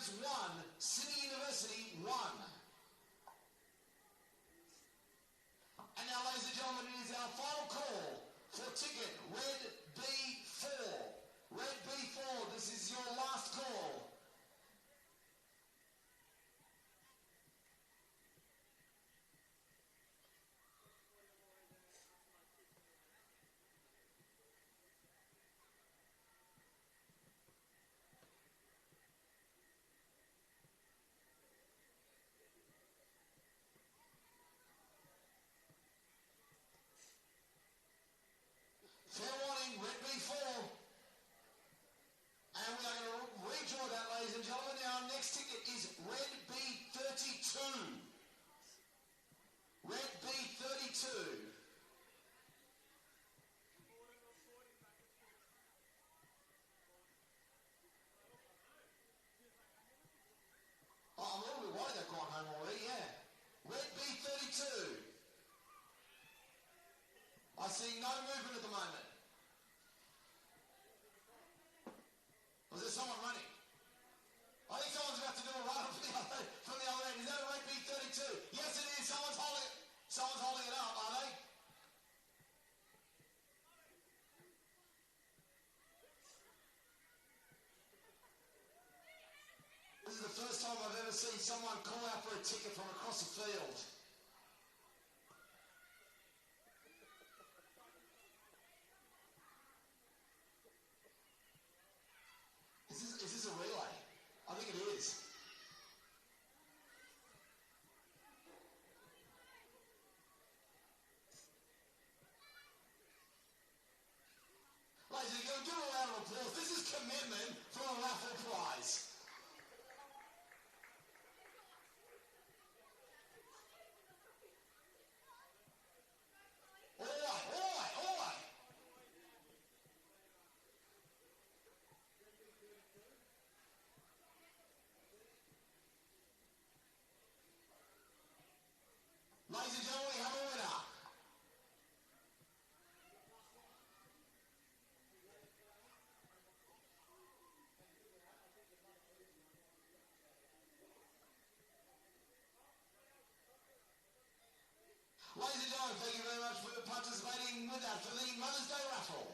S1: Giants 1, Sydney University 1. And now, ladies and gentlemen, it is our final call for ticket Red B4. Red B4, this is your last call. Fair warning, Red B4. And we are going to redraw that, ladies and gentlemen. Our next ticket is Red B32. Red B32. Oh, I'm a little bit worried they've gone home already, yeah. Red B32. I see no movement at the moment. Was there someone running? I think someone's about to do a run from the other end. Is that a Red B32? Yes, it is. Someone's holding it up, are they? This is the first time I've ever seen someone call out for a ticket from across the field. Is this a relay? I think it is. Ladies and gentlemen, give a round of applause. This is commitment for a raffle prize. All right. Ladies and gentlemen, we have a winner. Ladies and gentlemen, thank you very much for participating with that for the Mother's Day raffle.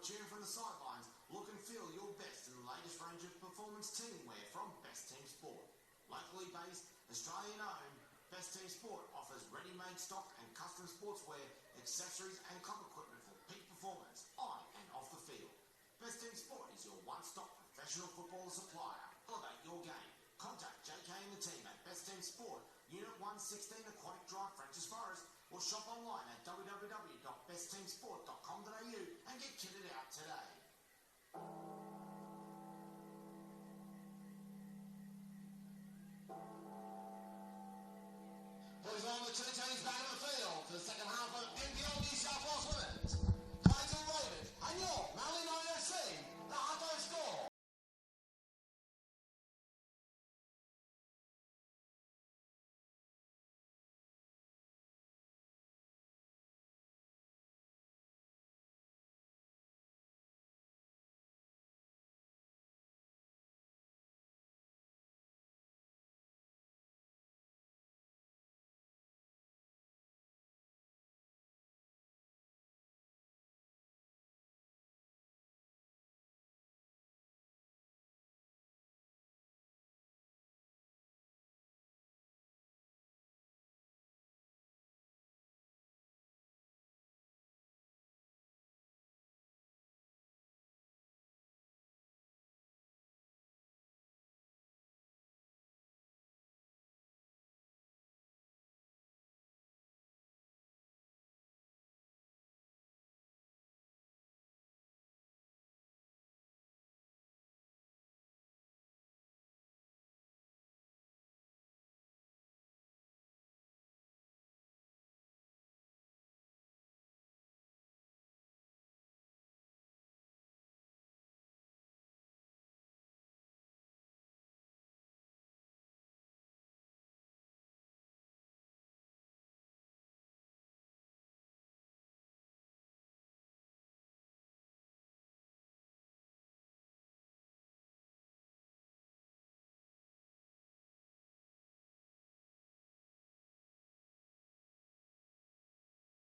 S2: cheering from the sidelines, look and feel your best in the latest range of performance team wear from Best Team Sport. Locally based, Australian owned, Best Team Sport offers ready-made stock and custom sportswear, accessories and club equipment for peak performance on and off the field. Best Team Sport is your one-stop professional football supplier. Elevate your game. Contact JK and the team at Best Team Sport, Unit 116 Aquatic Drive, Francis Forest, or shop online at www.bestteamsport.com.au and get kitted out today.
S1: Boys on the two teams back in the field for the second half of NPL New South Wales Women's. Gladesville Ravens and your Manly United FC, the halftime score.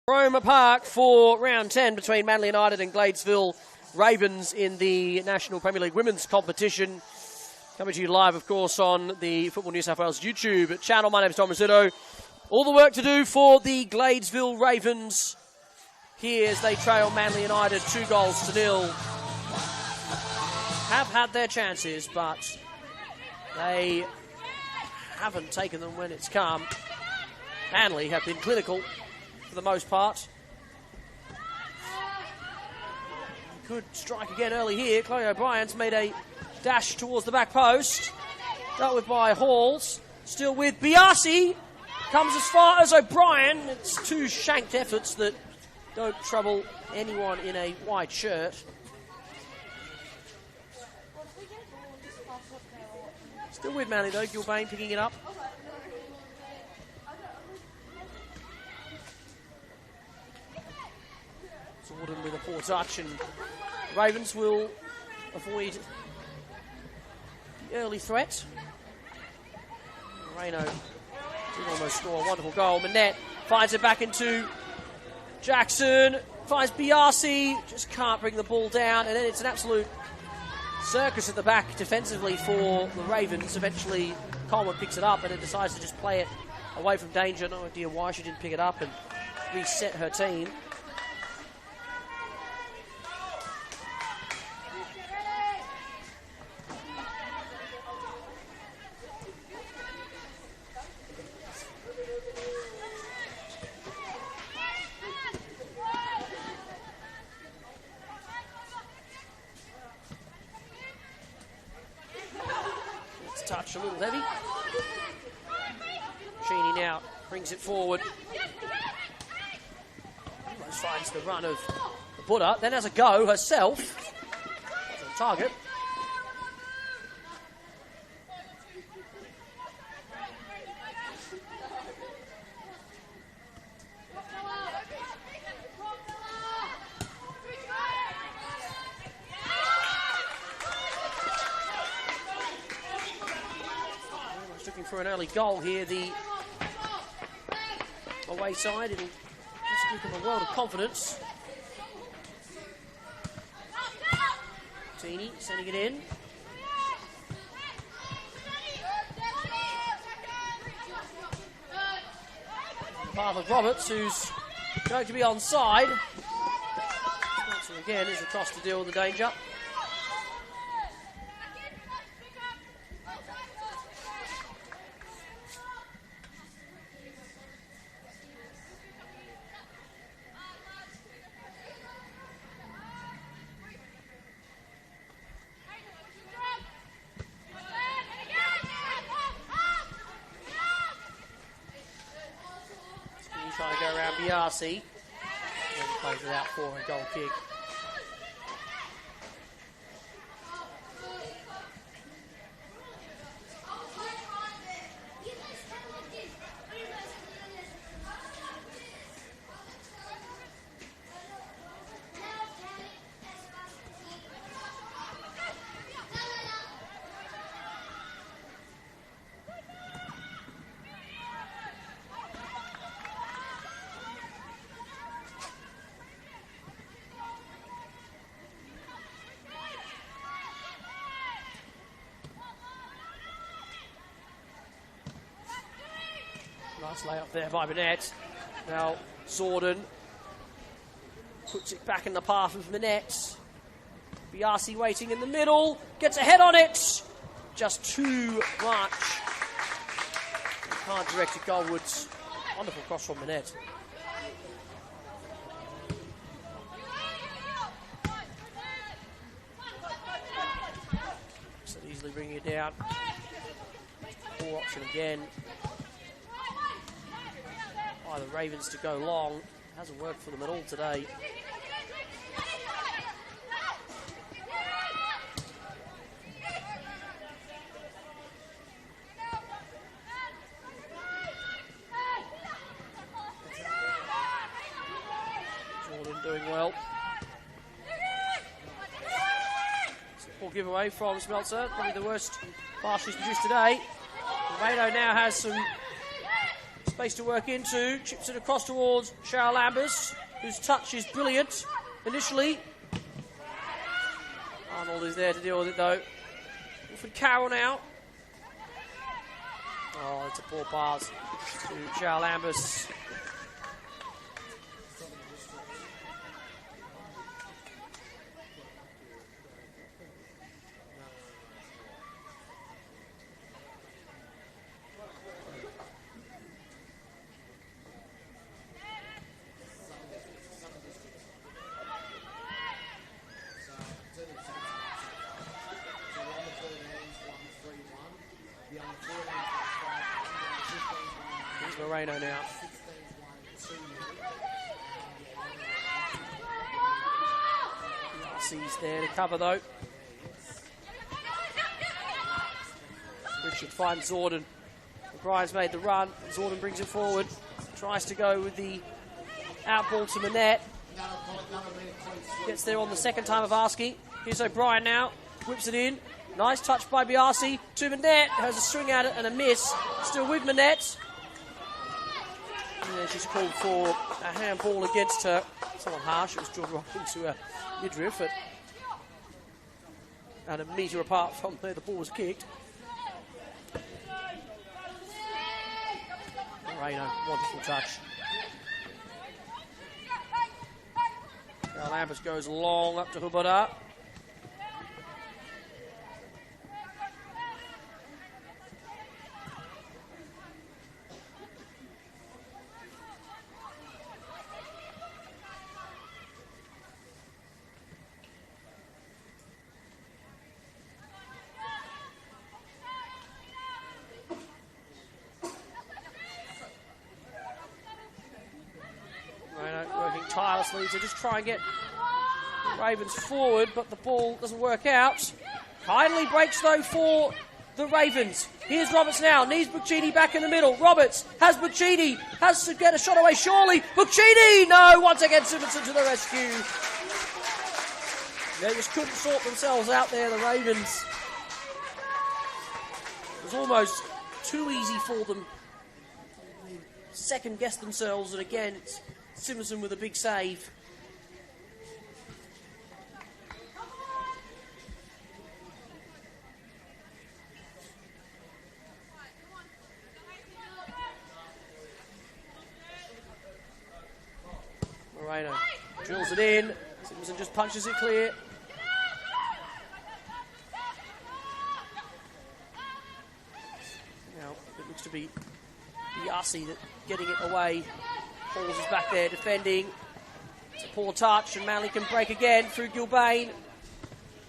S3: Roma Park for round 10 between Manly United and Gladesville Ravens in the National Premier League Women's Competition. Coming to you live, of course, on the Football New South Wales YouTube channel. My name is Tom Rizzuto. All the work to do for the Gladesville Ravens here as they trail Manly United 2-0. Have had their chances, but they haven't taken them when it's come. Manly have been clinical for the most part. Good strike again early here. Chloe O'Brien's made a dash towards the back post. Dealt with by Halls. Still with Biasi. Comes as far as O'Brien. It's two shanked efforts that don't trouble anyone in a white shirt. Still with Manly though. Gilbane picking it up. Gordon with a poor touch, and Ravens will avoid the early threat. Moreno did almost score a wonderful goal. Manette finds it back into Jackson, finds Biasi, just can't bring the ball down, and then it's an absolute circus at the back defensively for the Ravens. Eventually Coleman picks it up and it decides to just play it away from danger. No idea why she didn't pick it up and reset her team. Touch a little heavy. Sheeny now brings it forward. Almost finds the run of the Buddha, then has a go herself. That's on target. For an early goal here, the away side. It'll just give them a world of confidence. Feeney sending it in. Path of Roberts, who's going to be onside. So again, is across to deal with the danger. Trying to go around Biasi. And plays it out for a goal kick. Nice layup there by Manette. Now Zorden puts it back in the path of Manette. Biasi waiting in the middle. Gets a head on it. Just too much. Can't direct it goalwards. Wonderful cross from Manette. So easily bringing it down. Poor option again. By the Ravens to go long. Hasn't worked for them at all today. Jordan doing well. Poor giveaway from Smeltzer. Probably the worst pass she's produced today. Rado now has some space to work into. Chips it across towards Cheryl Lambers, whose touch is brilliant initially. Arnold is there to deal with it though. For Carroll now. Oh, it's a poor pass to Cheryl Lambers. Moreno now. He's there to cover though. Richard finds Zorden. O'Brien's made the run. Zorden brings it forward. Tries to go with the out ball to Manette. Gets there on the second time of asking. Here's O'Brien now. Whips it in. Nice touch by Biasi to Manette. Has a swing at it and a miss. Still with Manette. And she's called for a handball against her. Somewhat harsh. It was drawn right into her midriff and a metre apart from where the ball was kicked. Moreno, wonderful touch. Now Lambers goes long up to Hubada. Tirelessly to just try and get the Ravens forward, but the ball doesn't work out. Kindly breaks though for the Ravens. Here's Roberts now, needs Buccini back in the middle. Roberts has Buccini, has to get a shot away surely. Buccini, no, once again Simonson to the rescue. They just couldn't sort themselves out there, the Ravens. It was almost too easy for them. They second guessed themselves, and again it's Simonson with a big save. Drills it in. Simpson just punches it clear. Now, it looks to be Yassi that getting it away. Halls is back there defending. It's a poor touch, and Manly can break again through Gilbane.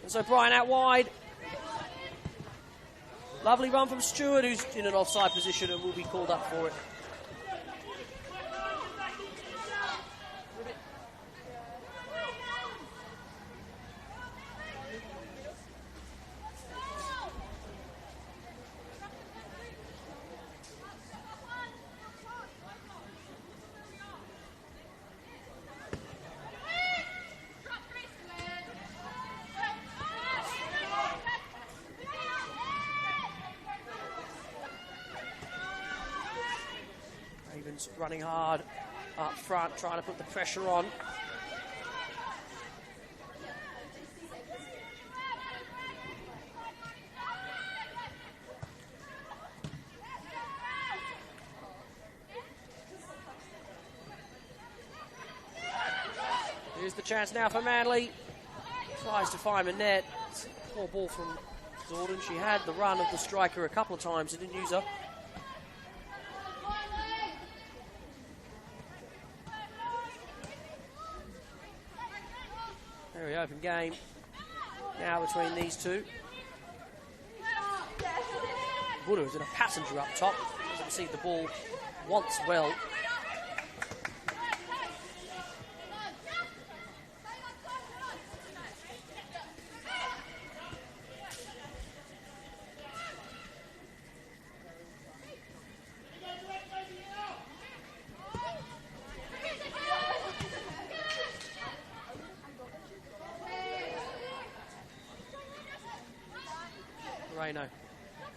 S3: And so Brian out wide. Lovely run from Stewart, who's in an offside position and will be called up for it. Running hard up front, trying to put the pressure on. Here's the chance now for Manly. Tries to find a net. Poor ball from Zorden. She had the run of the striker a couple of times and didn't use her. Very open game now between these two. Buddha is in a passenger up top. Doesn't receive the ball once well. Reno.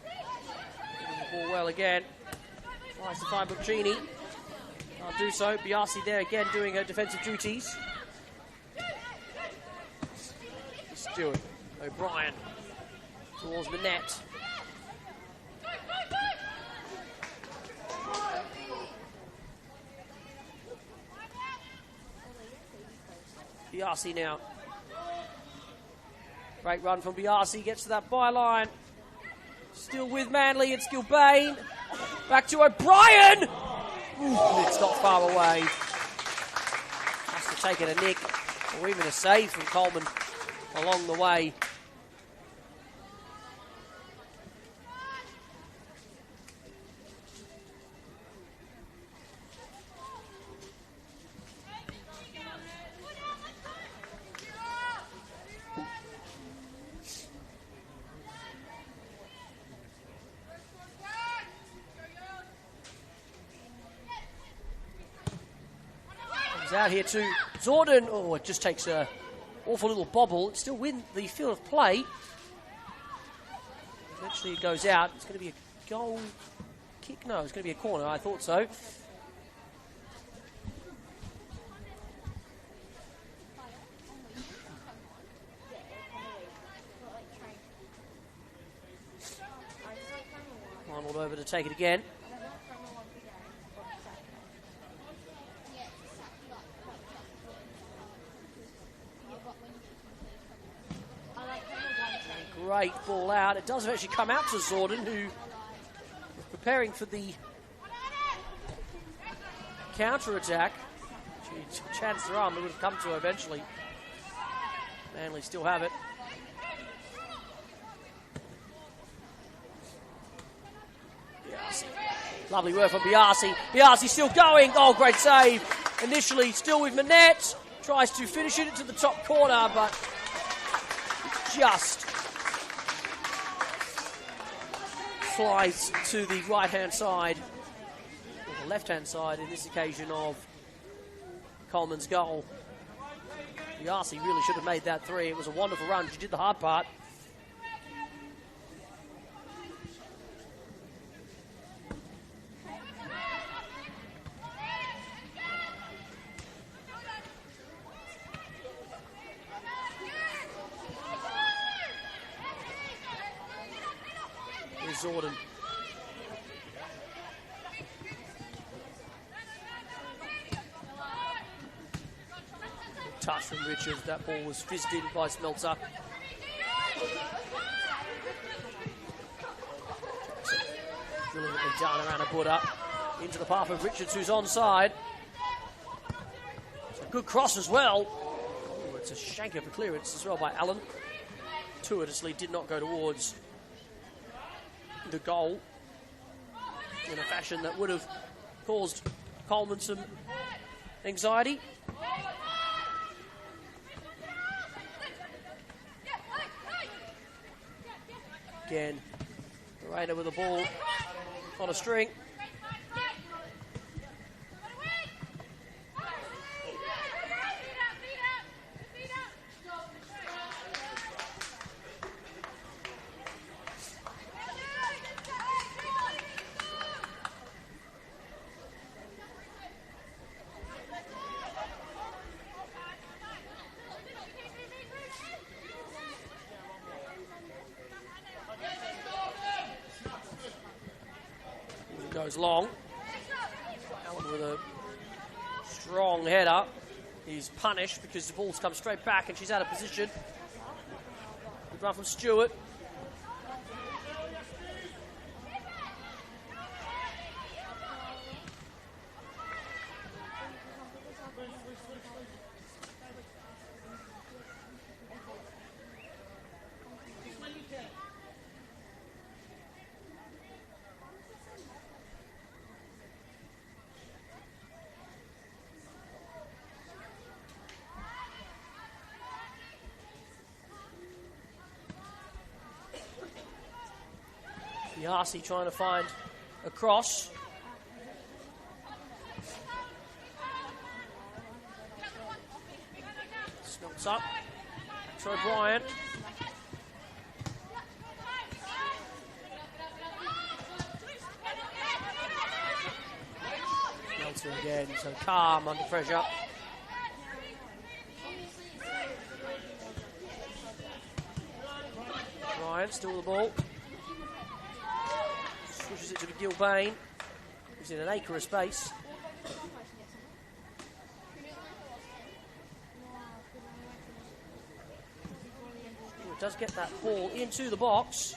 S3: The ball well again. Tries to find Buccini. Can't do so. Biasi there again doing her defensive duties. Stewart. O'Brien towards the net. Biasi now. Great run from Biasi. Gets to that byline. Still with Manly, it's Gilbane. Back to O'Brien. It's not far away. Must have taken a nick or even a save from Coleman along the way. Out here to Zorden. Oh, it just takes an awful little bobble. It's still within the field of play. Eventually it goes out. It's going to be a goal kick. No, it's going to be a corner. I thought so. Arnold over to take it again. Great ball out. It does actually come out to Zorden, who was preparing for the counter-attack. She chanced her arm, it would have come to her eventually. Manly still have it. Biasi. Lovely work from Biasi. Biasi still going. Oh, great save. Initially still with Manette. Tries to finish it into the top corner, but just flies to the right-hand side, or the left-hand side in this occasion of Coleman's goal. Biasi really should have made that three. It was a wonderful run. She did the hard part. Zorden. touch from Richards. That ball was fizzed in by Smeltzer. Brilliantly done around a Buddha. Into the path of Richards, who's onside. It's a good cross as well. Ooh, it's a shank of a clearance as well by Allen. Fortuitously did not go towards the goal in a fashion that would have caused Coleman some anxiety. Again, Raider with the ball on a string. Goes long. Allen with a strong header. He's punished because the ball's come straight back and she's out of position. Good run from Stewart. Yasi trying to find a cross. Smelts up. So Bryant. Smelts again, so calm under pressure. Bryant still with the ball. Pushes it to Gilbane. He's in an acre of space. It does get that ball into the box.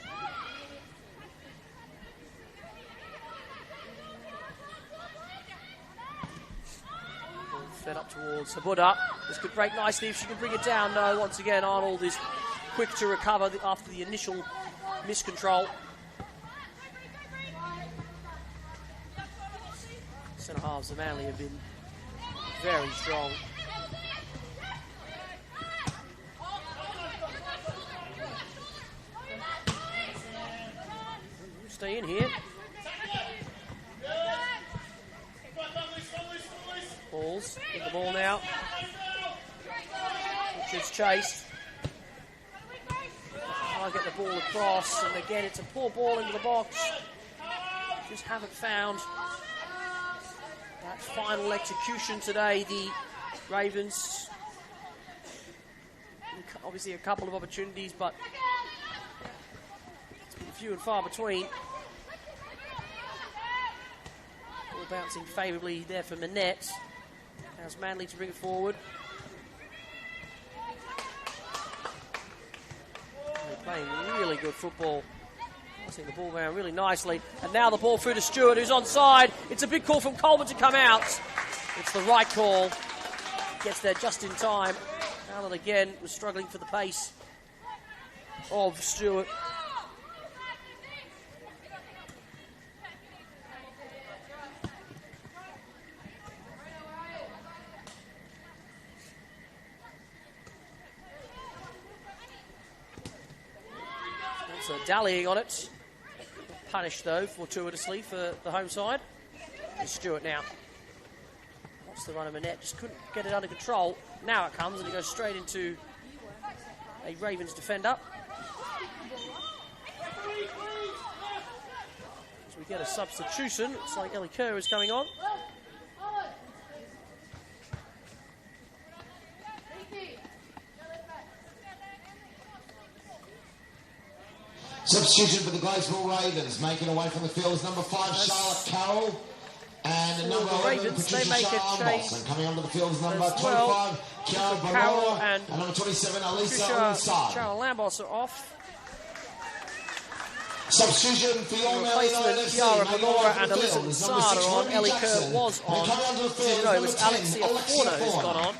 S3: Ball fed up towards Sabuda. This could break nicely if she can bring it down. No, once again, Arnold is quick to recover after the initial miscontrol. Centre halves of Manly have been very strong. Stay in here. Balls in the ball now. Richards chased. I'll get the ball across, and again it's a poor ball into the box. Just haven't found that final execution today. The Ravens, obviously a couple of opportunities, but it's been few and far between. Ball bouncing favourably there for Manette. How's Manly to bring it forward? They're playing really good football. Passing the ball around really nicely. And now the ball through to Stewart, who's onside. It's a big call from Coleman to come out. It's the right call. Gets there just in time. Allen again was struggling for the pace of Stewart. So dallying on it. Punished though, fortuitously for the home side. It's Stewart now. What's the run of Manette? Just couldn't get it under control. Now it comes and it goes straight into a Ravens defender. So we get a substitution. Looks like Ellie Kerr is coming on.
S1: Substitution for the Gladesville Ravens. Making away from the field is number 5, Charlotte Carroll. And
S3: For
S1: number
S3: the
S1: 11,
S3: Ravens, they
S1: Patricia
S3: make a
S1: Shaw
S3: change
S1: and coming onto the field is number
S3: as well.
S1: 25, Kiara
S3: Carroll
S1: Barora,
S3: and
S1: and number 27, Alisa
S3: Patricia
S1: Onside.
S3: Lambos are off.
S1: Substitution for your
S3: Replacement Kiara Barora and Alyssa Sada on. Ellie Kerr was on. No, it was Alexia Forno who's gone on.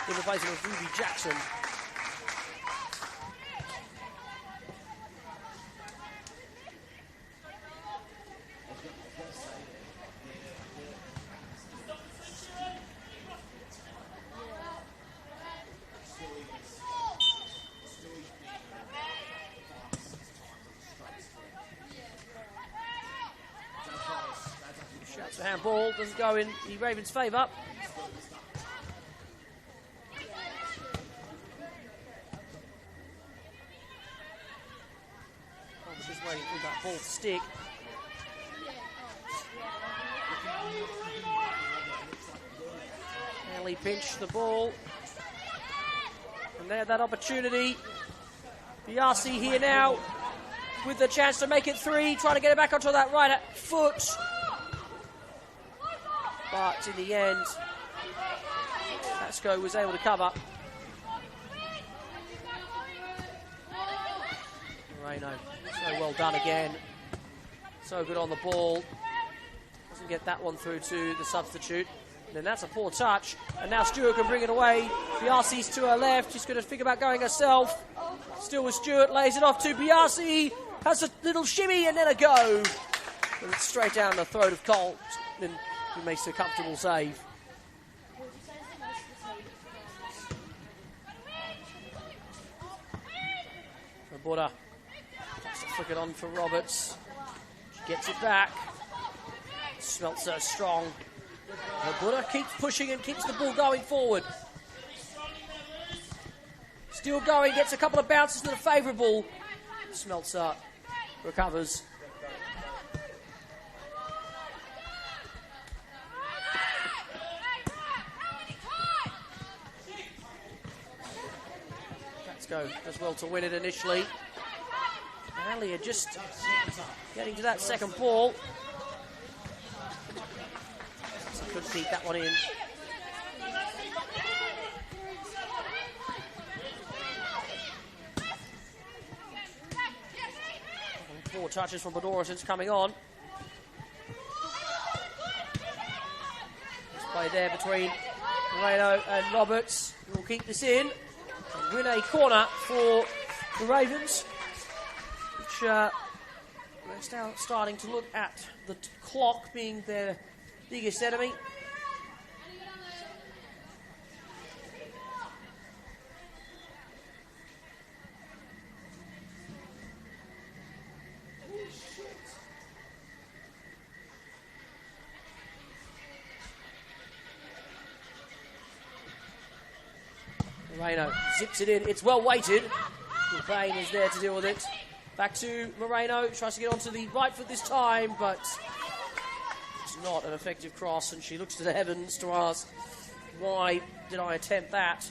S3: In replacement of Ruby Jackson. Shouts for handball, doesn't go in the Ravens' favour. Just waiting for that ball to stick. Ellie pinched the ball. And they had that opportunity. Biasi here now with the chance to make it 3, trying to get it back onto that right foot. But in the end, Pasco was able to cover. Moreno, so well done again. So good on the ball. Doesn't get that one through to the substitute. And then that's a poor touch. And now Stewart can bring it away. Biasi's to her left. She's going to think about going herself. Still with Stewart, lays it off to Biasi. Has a little shimmy and then a go. And it's straight down the throat of Colt. And he makes a comfortable save. Roberta. Flick it on for Roberts. She gets it back. Smeltzer strong. Roberta keeps pushing and keeps the ball going forward. Still going, gets a couple of bounces that are favourable. Smeltzer recovers. Let's go as well to win it initially. Alia just getting to that second ball. So couldn't keep that one in. 4 touches from Bedora since coming on. This play there between Moreno and Roberts. We'll keep this in and win a corner for the Ravens, which we're now starting to look at the clock being their biggest enemy. Moreno zips it in. It's well weighted. Bain is there to deal with it. Back to Moreno. Tries to get onto the right foot this time, but it's not an effective cross. And she looks to the heavens to ask, why did I attempt that?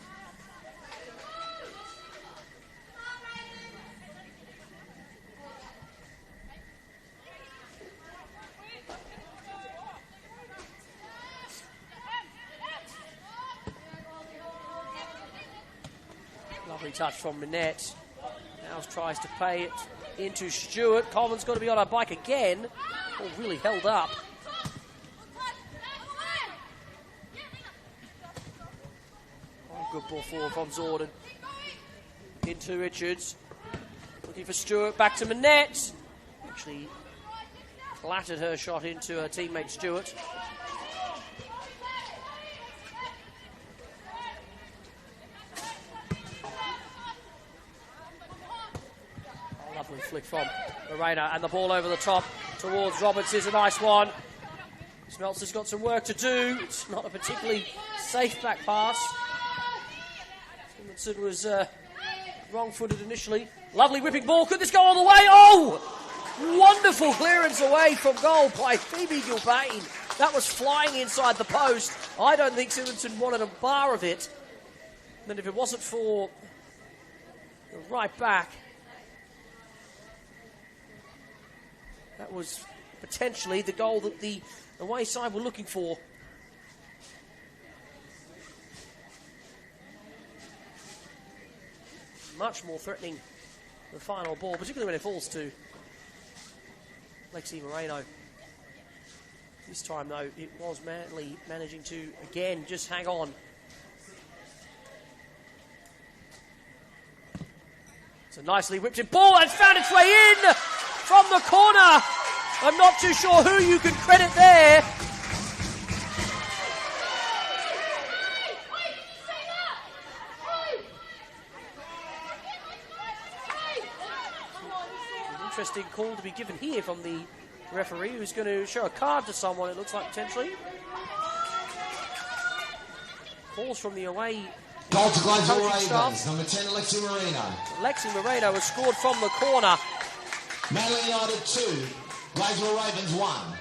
S3: Lovely touch from Minette. Now tries to pay it into Stewart. Coleman's got to be on her bike again. Oh, really held up. Oh, good ball forward from Zorden. Into Richards. Looking for Stewart. Back to Minette. Actually flattered her shot into her teammate Stewart. Lovely flick from Moreno, and the ball over the top towards Roberts is a nice one. Smeltzer's got some work to do. It's not a particularly safe back pass. Simonson was wrong-footed initially. Lovely whipping ball. Could this go all the way? Oh! Wonderful clearance away from goal by Phoebe Gilbane. That was flying inside the post. I don't think Simonson wanted a bar of it. And if it wasn't for the right back, that was potentially the goal that the away side were looking for. Much more threatening the final ball, particularly when it falls to Lexi Moreno. This time, though, it was Manly managing to, again, just hang on. It's a nicely whipped in ball and found its way in from the corner. I'm not too sure who you can credit there. Interesting call to be given here from the referee, who's going to show a card to someone, it looks like, potentially. Calls from the away.
S1: Goal to Gladesville Ravens,
S3: staff.
S1: number 10, Lexi Moreno.
S3: Lexi Moreno has scored from the corner.
S1: Manly United 2, Gladesville Ravens 1.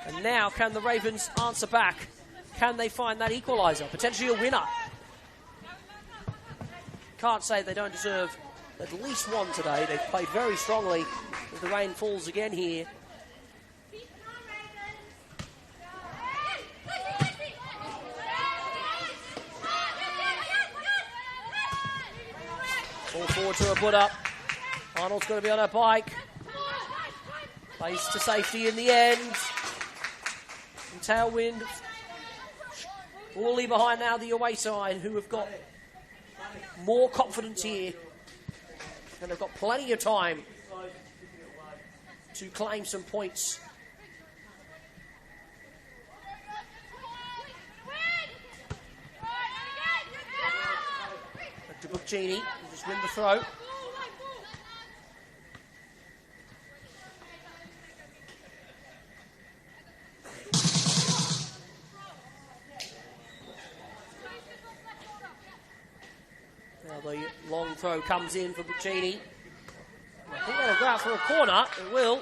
S3: And now, can the Ravens answer back? Can they find that equaliser? Potentially a winner. Can't say they don't deserve at least one today. They've played very strongly as the rain falls again here. Ball forward to a put up. Arnold's got to be on her bike. Plays to safety in the end. And tailwind. Wally behind now the away side, who have got more confidence here. And they've got plenty of time to claim some points. Back to Buccini, who just win the throw. The long throw comes in for Buccini. I think that'll go out for a corner. It will.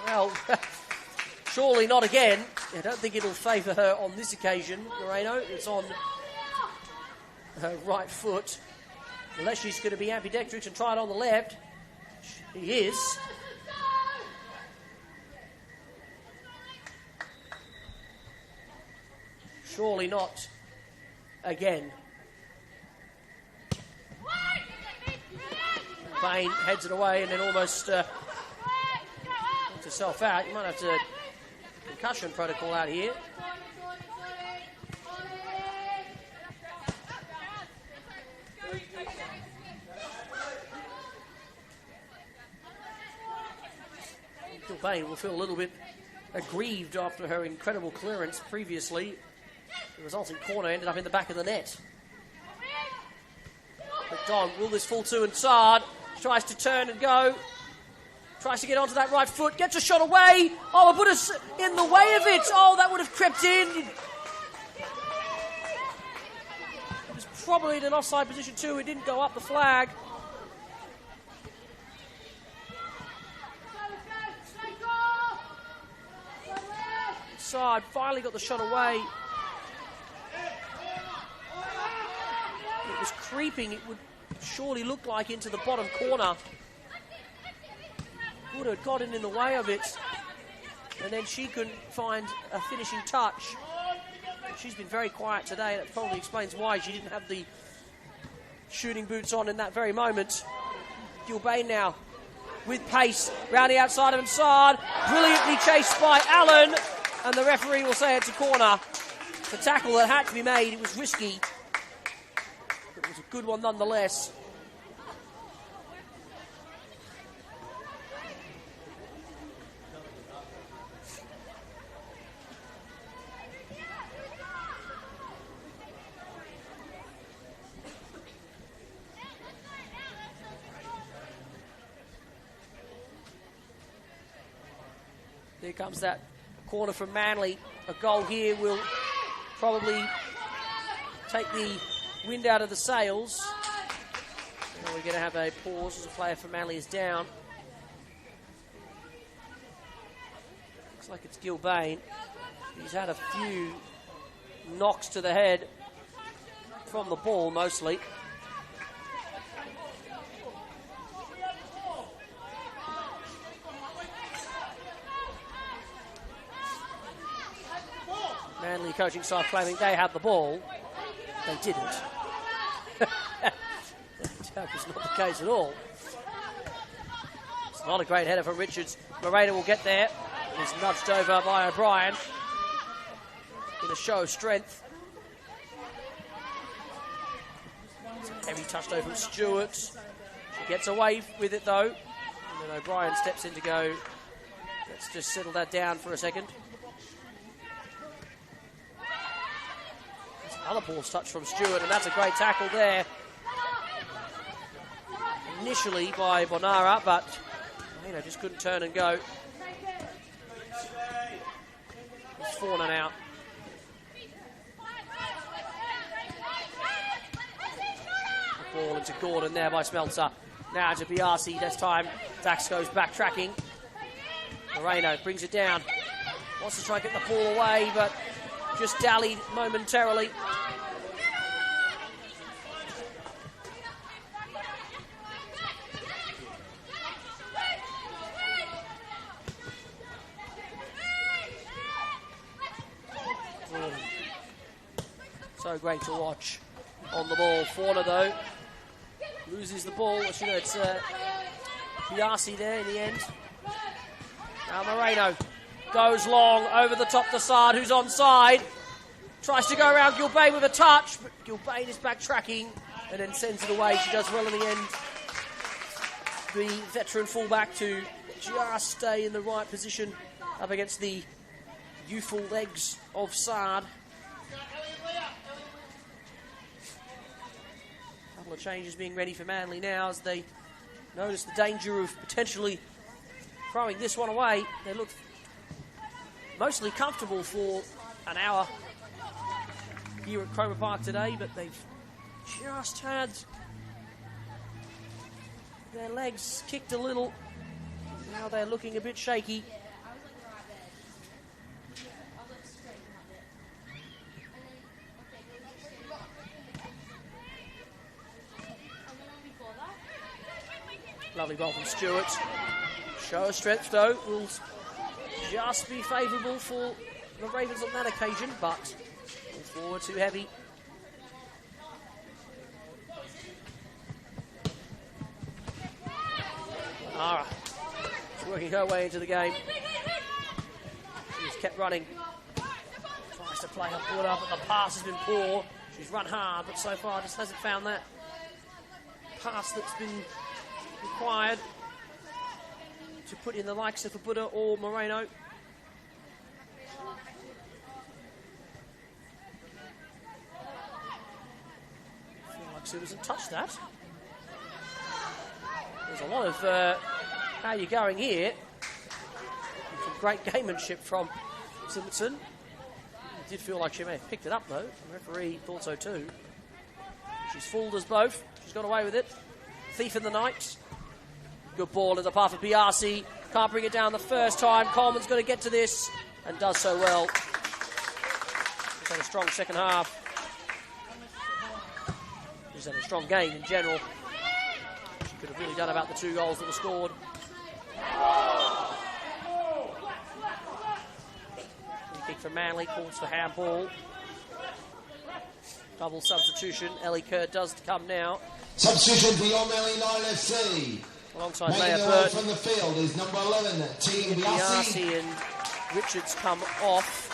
S3: Well, surely not again. I don't think it'll favour her on this occasion, Moreno. It's on her right foot. Unless she's going to be ambidextrous and try it on the left. She is. Surely not again. Bain heads it away and then almost knocks herself out. You might have to concussion protocol out here. Bain will feel a little bit aggrieved after her incredible clearance previously. The resulting corner ended up in the back of the net. McDonald, will this fall to inside? Tries to turn and go. Tries to get onto that right foot. Gets a shot away. Oh, it put us in the way of it. Oh, that would have crept in. It was probably in an offside position too. It didn't go up the flag. Side finally got the shot away. It was creeping. It would surely look like into the bottom corner. Would have gotten in the way of it. And then she couldn't find a finishing touch. She's been very quiet today. That probably explains why she didn't have the shooting boots on in that very moment. Gilbane now with pace round the outside of inside. Brilliantly chased by Allen. And the referee will say it's a corner. The tackle that had to be made, it was risky. It was a good one nonetheless. Here comes that corner from Manly. A goal here will probably take the wind out of the sails. And we're going to have a pause as a player for Manly is down. Looks like it's Gilbane. He's had a few knocks to the head from the ball, mostly. Manly coaching side claiming they had the ball. They didn't. That was not the case at all. It's not a great header for Richards. Moreno will get there. He's nudged over by O'Brien in a show of strength. It's a heavy touch though from Stewart. She gets away with it though. And then O'Brien steps in to go. Let's just settle that down for a second. Another ball's touch from Stewart, and that's a great tackle there. Initially by Bonara, but just couldn't turn and go. It's Fauna now. The ball into Gordon there by Smeltzer. Now to Biasi, this time Dax goes back tracking. Moreno brings it down. Wants to try and get the ball away, but just dallied momentarily. So great to watch on the ball. Fauna, though, loses the ball. It's Biasi there in the end. Now Moreno goes long over the top to Saad, who's onside. Tries to go around Gilbane with a touch, but Gilbane is backtracking and then sends it away. She does well in the end. The veteran fullback to just stay in the right position up against the youthful legs of Saad. Couple of changes being ready for Manly now as they notice the danger of potentially throwing this one away. They look mostly comfortable for an hour here at Cromer Park today, but they've just had their legs kicked a little. Now they're looking a bit shaky. Lovely ball from Stewart. Show of strength, though, will just be favourable for the Ravens on that occasion, but forward too heavy. Nara is working her way into the game. She's kept running. Tries to play her foot up, but the pass has been poor. She's run hard, but so far just hasn't found that pass that's been required to put in the likes of Buddha or Moreno. I feel like Sue hasn't touched that. There's a lot of how you're going here. Some great gamemanship from Simpson. It did feel like she may have picked it up though. The referee thought so too. She's fooled us both. She's got away with it. Thief in the night. Good ball in the path of Biasi. Can't bring it down the first time. Coleman's going to get to this and does so well. He's had a strong second half. He's had a strong game in general. She could have really done about the 2 goals that were scored. Kick for Manly, calls for handball. Double substitution. Ellie Kerr does come now.
S1: Substitution for your Manly United FC.
S3: Alongside
S1: Making
S3: Maya
S1: their way
S3: Bird.
S1: from the field is number 11, Team Biasi.
S3: Biasi and Richards come off.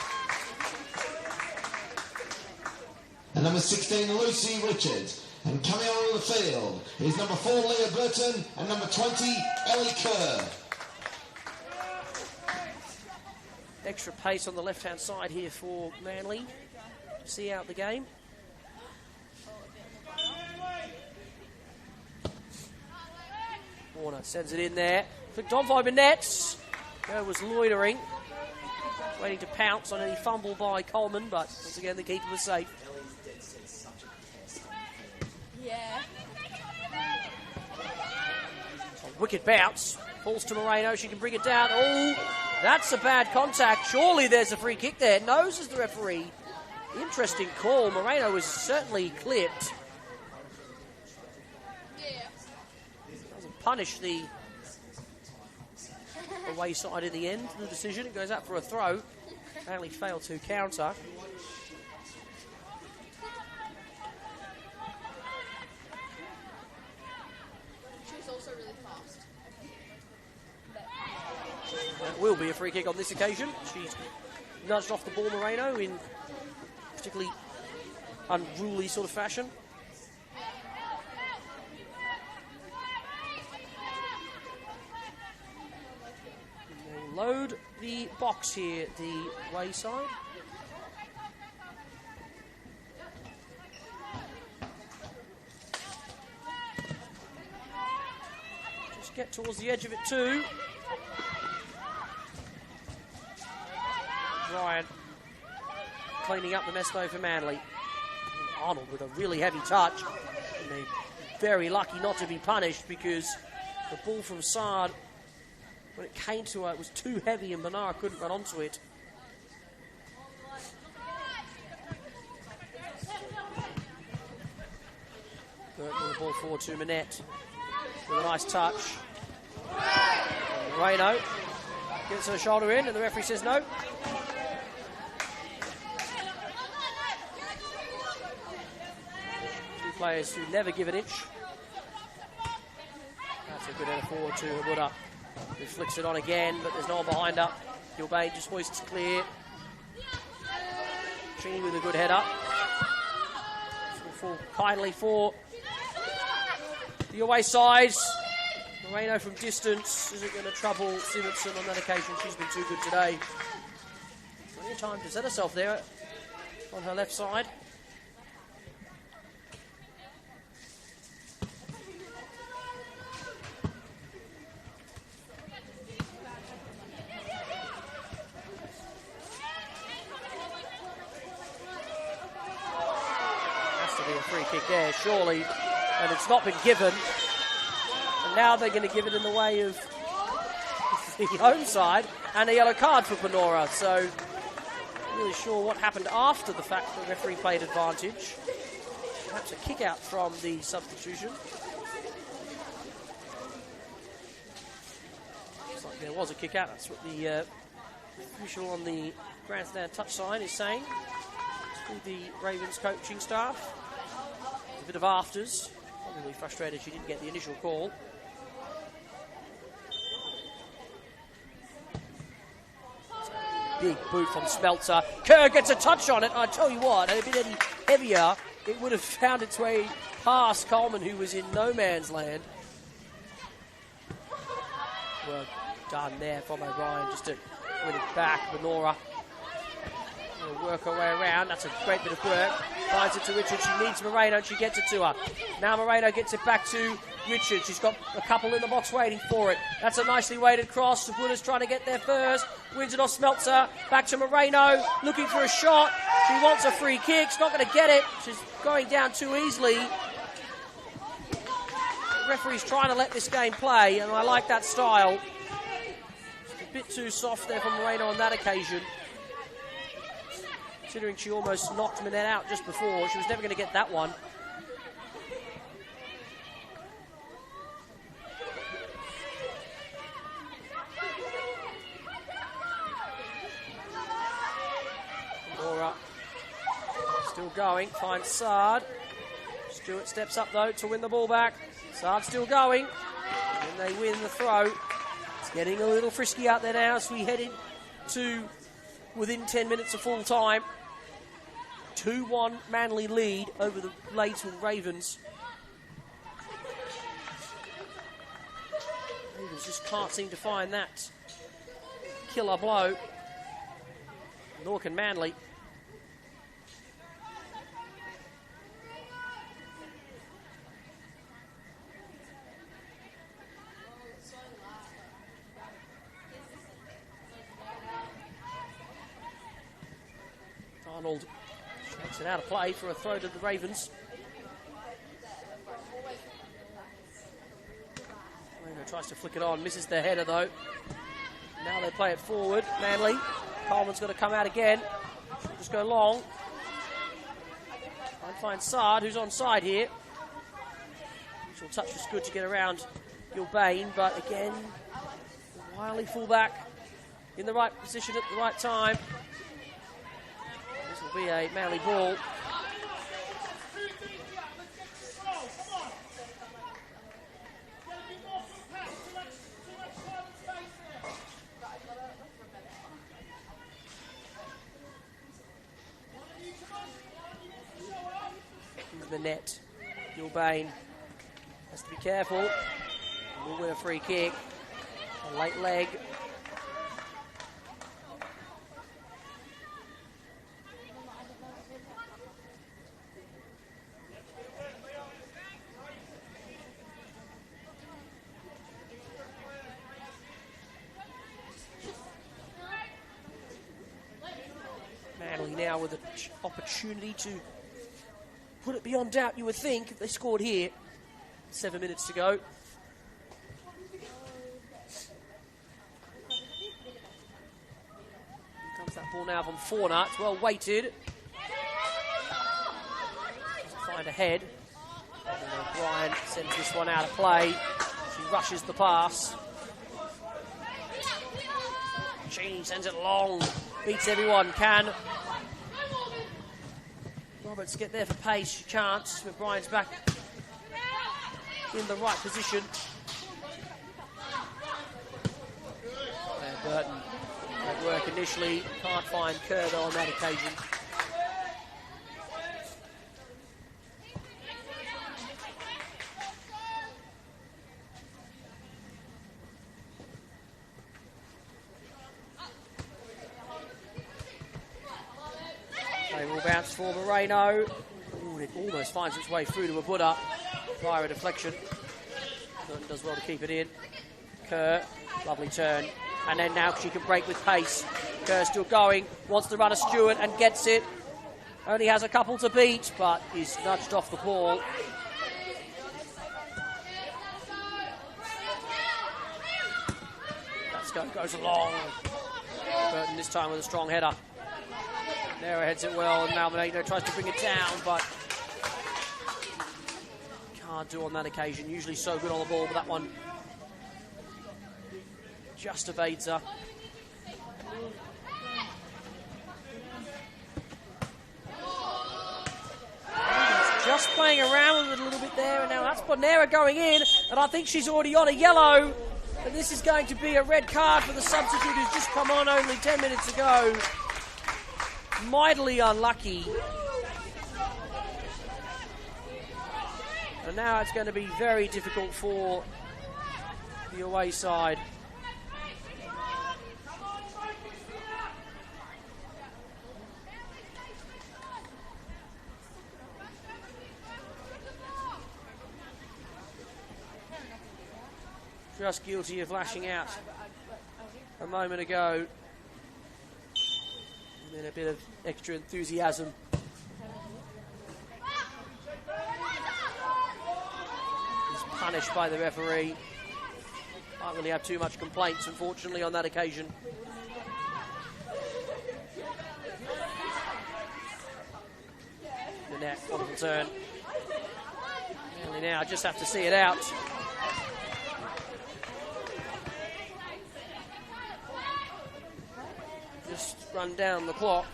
S1: And number 16, Lucy Richards. And coming onto the field is number 4, Leah Burton, and number 20, Ellie Kerr.
S3: Extra pace on the left-hand side here for Manly to see out the game. Warner sends it in there. Flicked on by Nets. Kerr was loitering, waiting to pounce on any fumble by Coleman, but once again the keeper was safe.
S4: Yeah.
S3: A wicked bounce. Falls to Moreno. She can bring it down. Oh, That's a bad contact. Surely there's a free kick there. Noses the referee. Interesting call. Moreno was certainly clipped. Doesn't punish the away side in the end. The decision, it goes out for a throw. Apparently failed to counter.
S4: She was also really fast.
S3: That will be a free kick on this occasion. She's nudged off the ball, Moreno, in particularly unruly sort of fashion. They load the box here, the wayside. Just get towards the edge of it too. Bryant cleaning up the mess though for Manly. Arnold with a really heavy touch. And they're very lucky not to be punished because the ball from Saad, when it came to her, it was too heavy and Manara couldn't run onto it. Burke with the ball forward to Manette with a nice touch. Moreno gets her shoulder in and the referee says no. Players who never give an inch. That's a good header forward to Hamura, who flicks it on again, but there's no one behind her. Gilbane just hoists clear. Cheney with a good header. Fall kindly for the away side. Moreno from distance isn't going to trouble Simonson on that occasion. She's been too good today. Plenty of time to set herself there on her left side. There, surely, and it's not been given. And now they're going to give it in the way of the home side and a yellow card for Panora. So, not really sure what happened after the fact that the referee played advantage. Perhaps a kick out from the substitution. Looks like there was a kick out. That's what the official on the grandstand touch sign is saying to the Ravens coaching staff. A bit of afters, probably frustrated she didn't get the initial call. Big boot from Smeltzer. Kerr gets a touch on it. I tell you what, had it been any heavier, it would have found its way past Coleman, who was in no man's land. Well done there from O'Brien just to win it back. Manora will work her way around. That's a great bit of work. Finds it to Richard. She needs Moreno. She gets it to her. Now Moreno gets it back to Richard. She's got a couple in the box waiting for it. That's a nicely weighted cross. Sabuna's trying to get there first. Wins it off Smeltzer. Back to Moreno. Looking for a shot. She wants a free kick. She's not going to get it. She's going down too easily. The referee's trying to let this game play, and I like that style. It's a bit too soft there for Moreno on that occasion. Considering she almost knocked Manette out just before. She was never going to get that one. Laura still going, finds Saad. Stewart steps up though to win the ball back. Saad still going, and they win the throw. It's getting a little frisky out there now as we head into within 10 minutes of full time. 2-1 Manly lead over the Gladesville Ravens. Ravens just can't seem to find that killer blow. Nor can Manly. Arnold shakes it out of play for a throw to the Ravens. Moreno tries to flick it on, misses the header though. Now they play it forward. Manly. Coleman's got to come out again. Should just go long. Try and find Sard, who's onside here. Initial touch was good to get around Gilbane, but again, the wily fullback in the right position at the right time. This will be a Manly ball. The net. Gilbane has to be careful. We'll win a free kick. A late leg. Manly now with an opportunity to put it beyond doubt, you would think, if they scored here. 7 minutes to go. Here comes that ball now from Fauna. It's well weighted. Doesn't find a head. And O'Brien sends this one out of play. She rushes the pass. Cheney sends it long. Beats everyone. Can Roberts get there for pace? She can't. O'Brien's back in the right position. And Burton at work initially. Can't find Kerr though on that occasion. They will bounce for Moreno. Ooh, it almost finds its way through to a Buddha via a deflection. Burton does well to keep it in. Kerr, lovely turn. And then now she can break with pace. Kerr still going, wants to run a Stewart and gets it. Only has a couple to beat, but he's nudged off the ball. That goes along. Burton this time with a strong header. Nera heads it well, and now Moreno tries to bring it down, but can't do on that occasion. Usually so good on the ball, but that one just evades her. Just playing around with it a little bit there, and now that's Bonera going in, and I think she's already on a yellow. And this is going to be a red card for the substitute who's just come on only 10 minutes ago. Mightily unlucky. And now it's going to be very difficult for the away side. Just guilty of lashing out a moment ago. And then a bit of extra enthusiasm. He's punished by the referee. Can't really have too much complaints, unfortunately, on that occasion. The net, wonderful turn. And they now just have to see it out. Just run down the clock.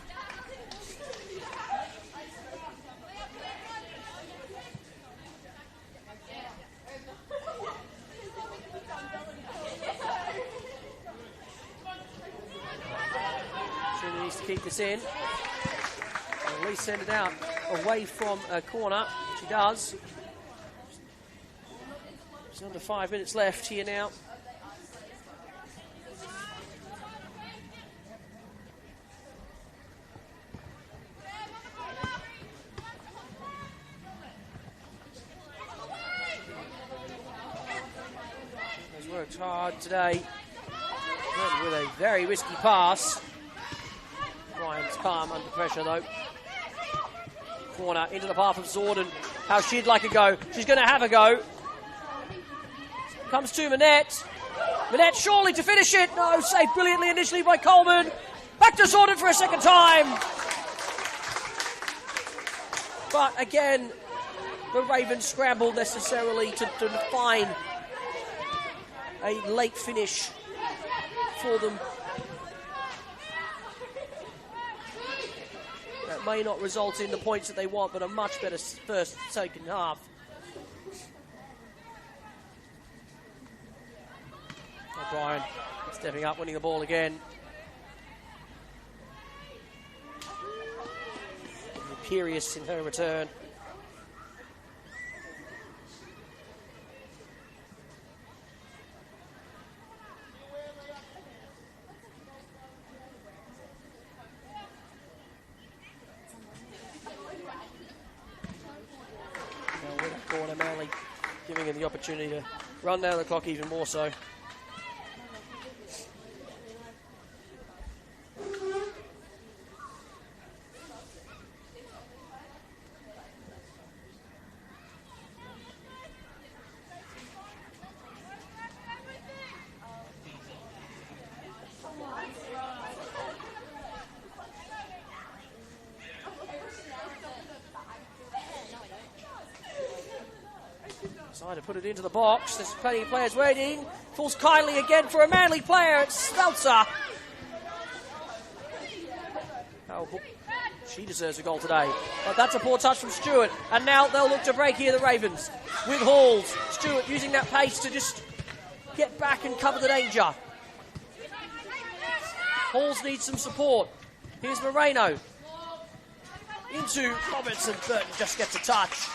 S3: She needs to keep this in. Or at least send it out away from a corner. She does. There's under 5 minutes left here now. Worked hard today with a very risky pass. Ryan's calm under pressure though. Corner into the path of Zorden. How she'd like a go. She's going to have a go. Comes to Manette. Minette surely to finish it. No, saved brilliantly initially by Coleman. Back to Sorted for a second time. But again, the Ravens scrambled necessarily to find a late finish for them. That may not result in the points that they want, but a much better first, second half. O'Brien stepping up, winning the ball again. Imperious in her return. Corner, Manly giving him the opportunity to run down the clock even more so. To put it into the box. There's plenty of players waiting. Falls kindly again for a Manly player. It's Stelzer. Oh, she deserves a goal today. But that's a poor touch from Stewart. And now they'll look to break here, the Ravens. With Halls. Stewart using that pace to just get back and cover the danger. Halls needs some support. Here's Moreno. Into Robertson. Burton just gets a touch.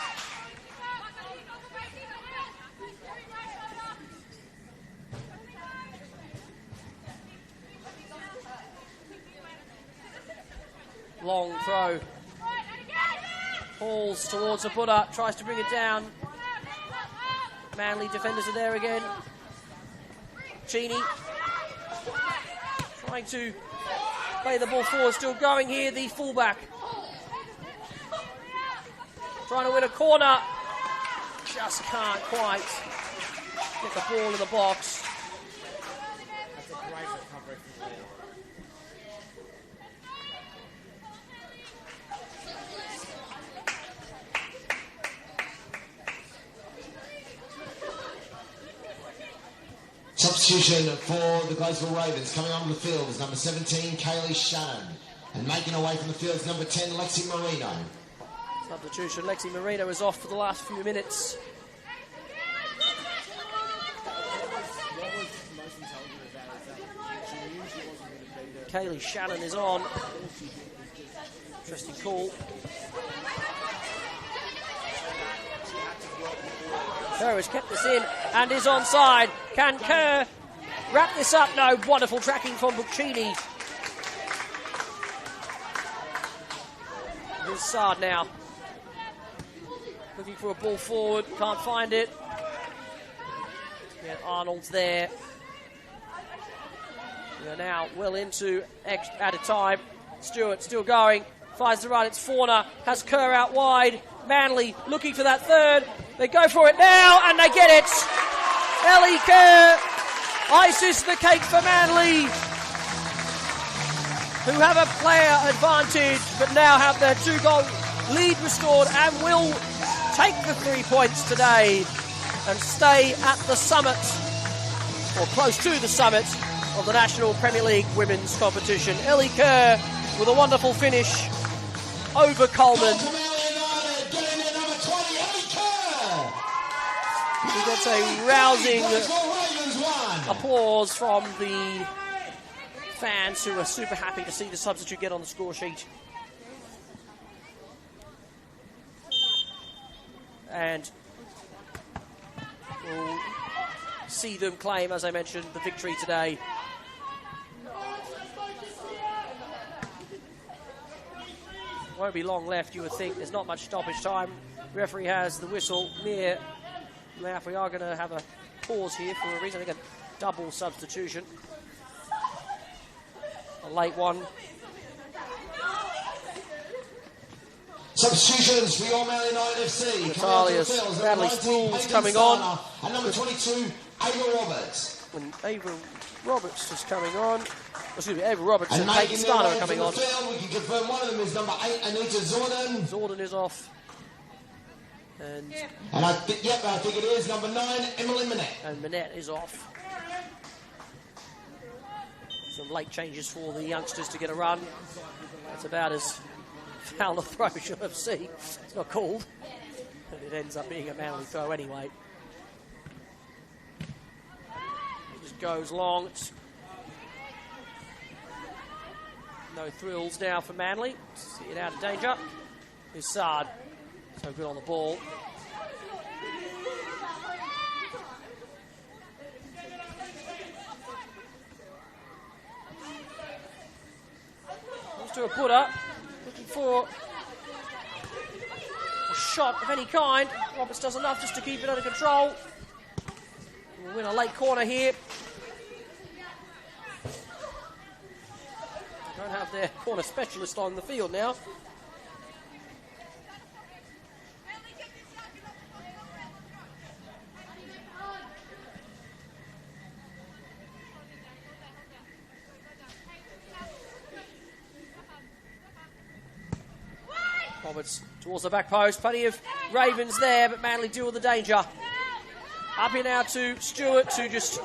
S3: Long throw. Halls towards the Buddha, tries to bring it down. Manly defenders are there again. Cheney trying to play the ball forward, still going here, the fullback. Trying to win a corner. Just can't quite get the ball in the box.
S5: That's a great recovery from there.
S1: Substitution for the Gladesville Ravens coming onto the field is number 17, Kaylee Shannon. And making away from the field is number 10, Lexi Marino.
S3: Substitution, Lexi Marino is off for the last few minutes.
S5: What was most intelligent about it is that she knew she wasn't going to be there.
S3: Kaylee Shannon is on. Interesting call. Kerr has kept this in and is onside. Can Kerr wrap this up? No. Wonderful tracking from Buccini. Here's Sard now. Looking for a ball forward. Can't find it. Yeah, Arnold's there. We are now well into added time. Stewart still going. Finds the run. It's Fauna. Has Kerr out wide. Manly looking for that third. They go for it now, and they get it. Ellie Kerr, ices the cake for Manly, who have a player advantage, but now have their 2-goal lead restored and will take the 3 points today and stay at the summit, or close to the summit, of the National Premier League Women's Competition. Ellie Kerr with a wonderful finish over Coleman. We got a rousing applause from the fans who are super happy to see the substitute get on the score sheet. And we'll see them claim, as I mentioned, the victory today. Won't be long left, you would think. There's not much stoppage time. The referee has the whistle near. Now, if we are going to have a pause here for a reason, I think a double substitution. A late one.
S1: Substitutions for your Man United FC.
S3: Natalia's Natalie Spools coming on.
S1: And number 22, Ava Roberts.
S3: And Ava Roberts is coming on. Excuse me, Ava Roberts and
S1: making
S3: Peyton
S1: their
S3: Starner
S1: way
S3: are coming
S1: from
S3: on.
S1: the field, we can confirm one of them is number 8, Anita Zorden.
S3: Zorden is off. And
S1: I think it is number 9, Emily Minette.
S3: And Minette is off. Some late changes for the youngsters to get a run. That's about as foul a throw as you'll have seen. It's not called. And it ends up being a Manly throw anyway. It just goes long. It's no thrills now for Manly. See it out of danger. Here's Sard. So good on the ball. Comes to a putter. Looking for a shot of any kind. Roberts does enough just to keep it under control. We'll win a late corner here. Don't have their corner specialist on the field now. Roberts towards the back post. Plenty of Ravens there, but Manly deal with the danger. Up here now to Stewart, who just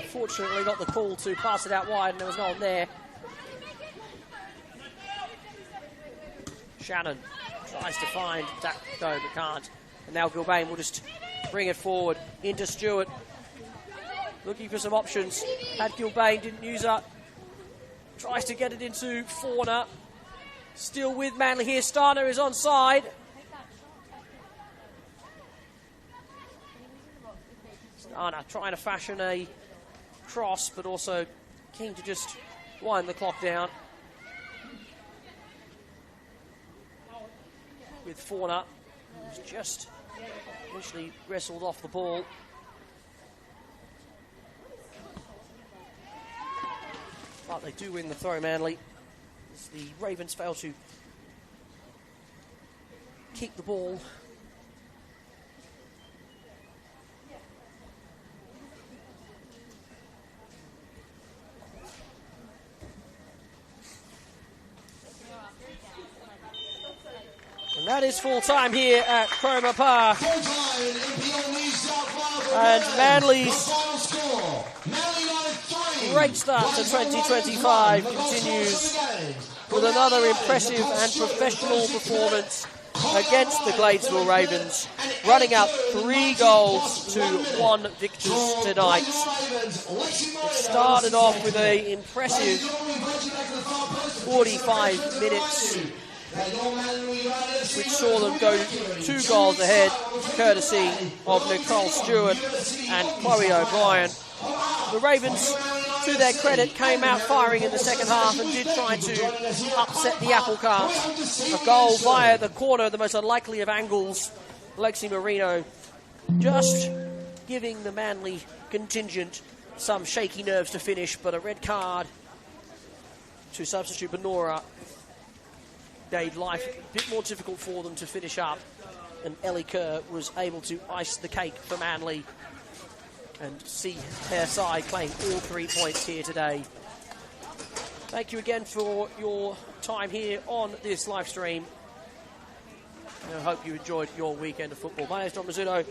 S3: fortunately got the call to pass it out wide, and there was no one there. Shannon tries to find Dak, though, but can't. And now Gilbane will just bring it forward into Stewart. Looking for some options. Had Gilbane, didn't use up. Tries to get it into Fauna. Still with Manly here. Starner is onside. Starner trying to fashion a cross, but also keen to just wind the clock down. With Fauna, who's just eventually wrestled off the ball. But they do win the throw, Manly. As the Ravens fail to keep the ball. And that is full time here at Cromer Park. And Manly's great start to 2025 continues with another impressive and professional performance against the Gladesville Ravens, running up 3 goals to 1 victory tonight. It started off with an impressive 45 minutes, which saw them go 2 goals ahead, courtesy of Nicole Stewart and Chloe O'Brien. The Ravens, to their credit, came out firing in the second half and did try to upset the apple cart. A goal via the corner, the most unlikely of angles. Lexi Marino just giving the Manly contingent some shaky nerves to finish, but a red card to substitute Benora made life a bit more difficult for them to finish up, and Ellie Kerr was able to ice the cake for Manly and see their side claim all 3 points here today. Thank you again for your time here on this live stream. I hope you enjoyed your weekend of football. My name is Don Rizzuto,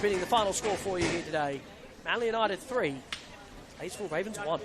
S3: reading the final score for you here today. Manly United 3, Gladesville Ravens 1.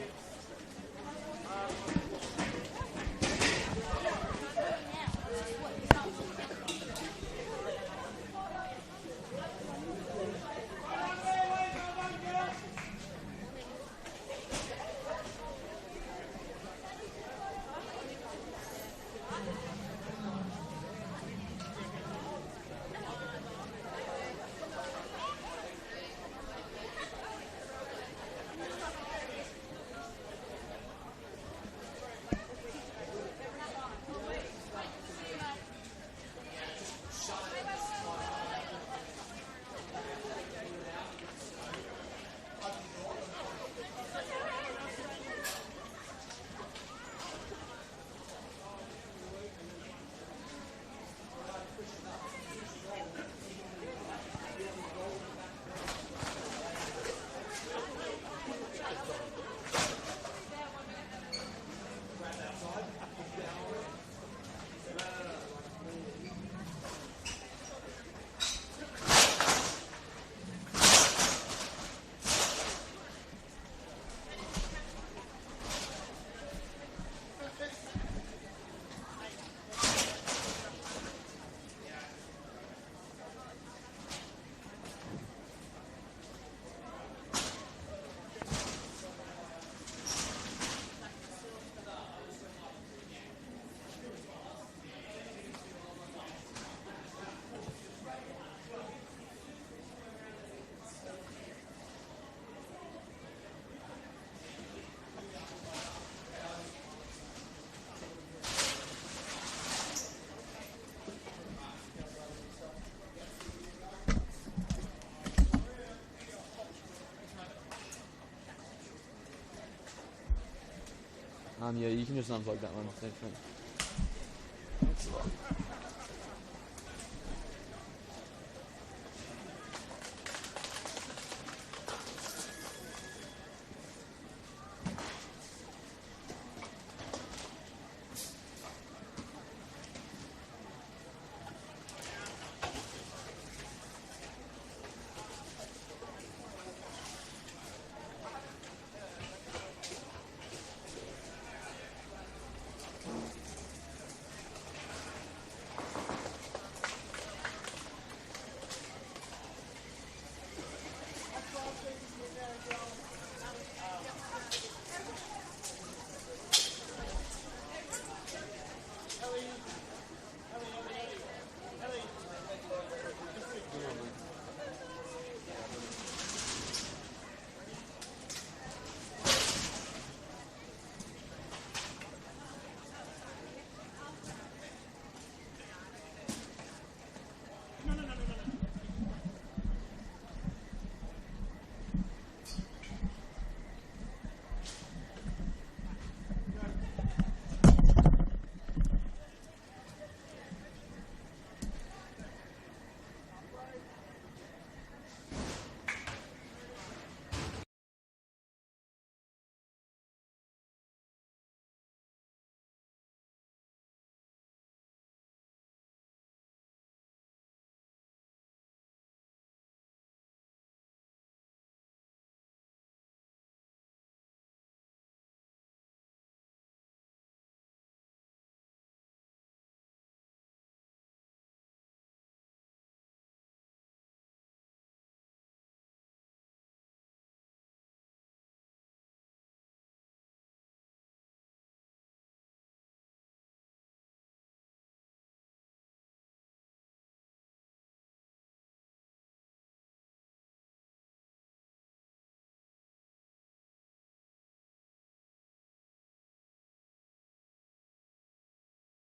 S6: Yeah, you can just unplug that one. Thanks, mate.